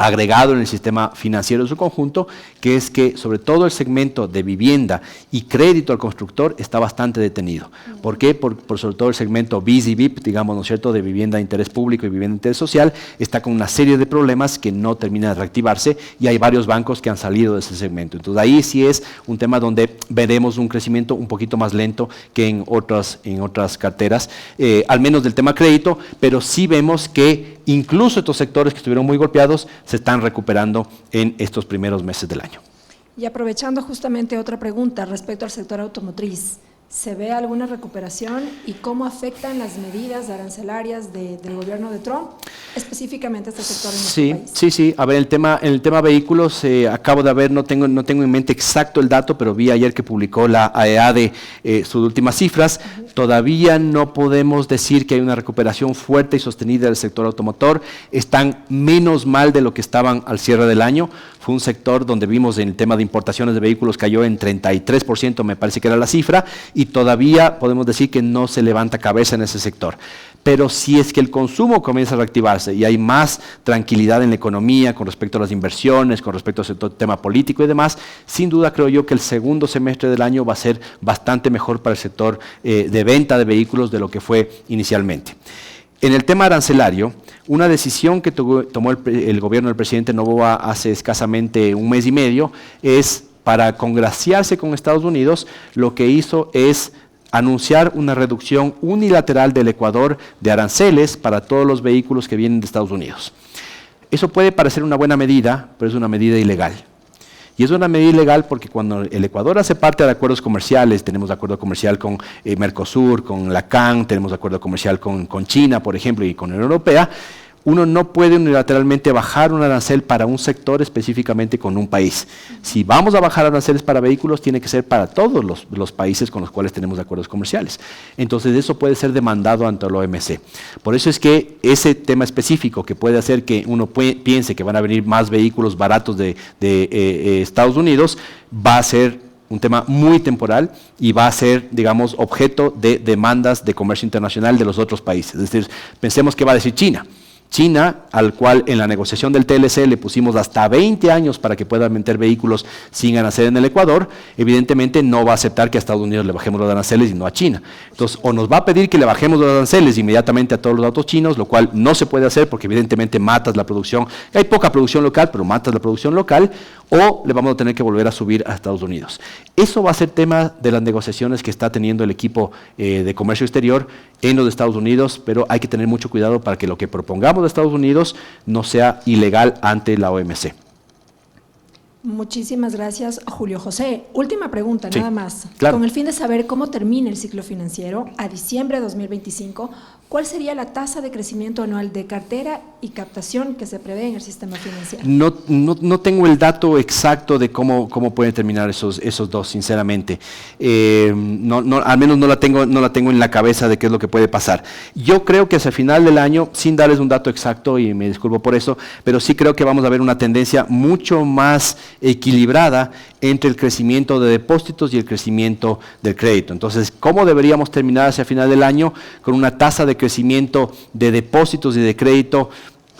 agregado en el sistema financiero en su conjunto, que es que sobre todo el segmento de vivienda y crédito al constructor está bastante detenido. ¿Por qué? Por sobre todo el segmento BIS y BIP, digamos, ¿no es cierto?, de vivienda de interés público y vivienda de interés social, está con una serie de problemas que no termina de reactivarse y hay varios bancos que han salido de ese segmento. Entonces ahí sí es un tema donde veremos un crecimiento un poquito más lento que en otras carteras, al menos del tema crédito, pero sí vemos que incluso estos sectores que estuvieron muy golpeados se están recuperando en estos primeros meses del año. Y aprovechando justamente otra pregunta respecto al sector automotriz, ¿se ve alguna recuperación y cómo afectan las medidas arancelarias del gobierno de Trump, específicamente este sector en nuestro país? Sí. A ver, el tema vehículos, acabo de ver, no tengo en mente exacto el dato, pero vi ayer que publicó la AEADE sus últimas cifras. Todavía no podemos decir que hay una recuperación fuerte y sostenida del sector automotor. Están menos mal de lo que estaban al cierre del año. Fue un sector donde vimos en el tema de importaciones de vehículos cayó en 33%, me parece que era la cifra, y todavía podemos decir que no se levanta cabeza en ese sector. Pero si es que el consumo comienza a reactivarse y hay más tranquilidad en la economía con respecto a las inversiones, con respecto al tema político y demás, sin duda creo yo que el segundo semestre del año va a ser bastante mejor para el sector de venta de vehículos de lo que fue inicialmente. En el tema arancelario, una decisión que tomó el gobierno del presidente Noboa hace escasamente un mes y medio es, para congraciarse con Estados Unidos, lo que hizo es anunciar una reducción unilateral del Ecuador de aranceles para todos los vehículos que vienen de Estados Unidos. Eso puede parecer una buena medida, pero es una medida ilegal. Y es una medida ilegal porque cuando el Ecuador hace parte de acuerdos comerciales, tenemos acuerdo comercial con Mercosur, con la CAN, tenemos acuerdo comercial con China, por ejemplo, y con la Unión Europea, uno no puede unilateralmente bajar un arancel para un sector específicamente con un país. Si vamos a bajar aranceles para vehículos, tiene que ser para todos los países con los cuales tenemos acuerdos comerciales. Entonces, eso puede ser demandado ante la OMC. Por eso es que ese tema específico que puede hacer que uno piense que van a venir más vehículos baratos de Estados Unidos, va a ser un tema muy temporal y va a ser, digamos, objeto de demandas de comercio internacional de los otros países. Es decir, pensemos que va a decir China. China, al cual en la negociación del TLC le pusimos hasta 20 años para que puedan meter vehículos sin arancel en el Ecuador, evidentemente no va a aceptar que a Estados Unidos le bajemos los aranceles y no a China. Entonces, o nos va a pedir que le bajemos los aranceles inmediatamente a todos los autos chinos, lo cual no se puede hacer porque evidentemente matas la producción, hay poca producción local, pero matas la producción local, o le vamos a tener que volver a subir a Estados Unidos. Eso va a ser tema de las negociaciones que está teniendo el equipo de comercio exterior en los Estados Unidos, pero hay que tener mucho cuidado para que lo que propongamos de Estados Unidos no sea ilegal ante la OMC. Muchísimas gracias, Julio José. Última pregunta, sí, nada más. Claro. Con el fin de saber cómo termina el ciclo financiero a diciembre de 2025, ¿cuál sería la tasa de crecimiento anual de cartera y captación que se prevé en el sistema financiero? No tengo el dato exacto de cómo pueden terminar esos dos, sinceramente. Al menos no la tengo en la cabeza de qué es lo que puede pasar. Yo creo que hacia el final del año, sin darles un dato exacto, y me disculpo por eso, pero sí creo que vamos a ver una tendencia mucho más equilibrada entre el crecimiento de depósitos y el crecimiento del crédito. Entonces, ¿cómo deberíamos terminar hacia el final del año? Con una tasa de crecimiento de depósitos y de crédito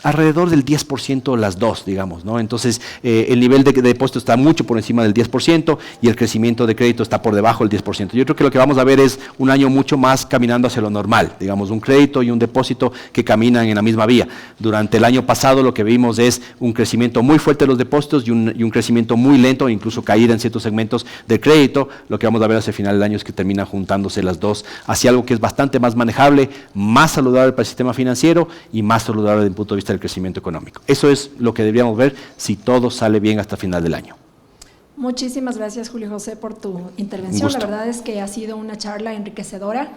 alrededor del 10% las dos, digamos, ¿no? Entonces, el nivel de depósito está mucho por encima del 10% y el crecimiento de crédito está por debajo del 10%. Yo creo que lo que vamos a ver es un año mucho más caminando hacia lo normal, digamos, un crédito y un depósito que caminan en la misma vía. Durante el año pasado lo que vimos es un crecimiento muy fuerte de los depósitos y un crecimiento muy lento, incluso caída en ciertos segmentos del crédito. Lo que vamos a ver hacia el final del año es que terminan juntándose las dos hacia algo que es bastante más manejable, más saludable para el sistema financiero y más saludable desde el punto de vista del crecimiento económico. Eso es lo que deberíamos ver si todo sale bien hasta final del año. Muchísimas gracias, Julio José, por tu intervención. La verdad es que ha sido una charla enriquecedora.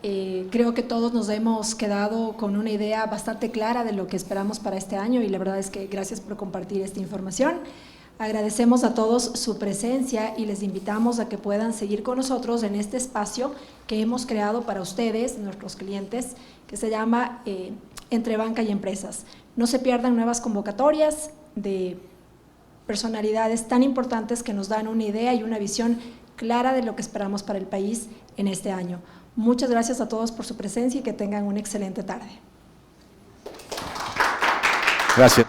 Creo que todos nos hemos quedado con una idea bastante clara de lo que esperamos para este año y la verdad es que gracias por compartir esta información. Agradecemos a todos su presencia y les invitamos a que puedan seguir con nosotros en este espacio que hemos creado para ustedes, nuestros clientes, que se llama Entre Banca y Empresas. No se pierdan nuevas convocatorias de personalidades tan importantes que nos dan una idea y una visión clara de lo que esperamos para el país en este año. Muchas gracias a todos por su presencia y que tengan una excelente tarde. Gracias.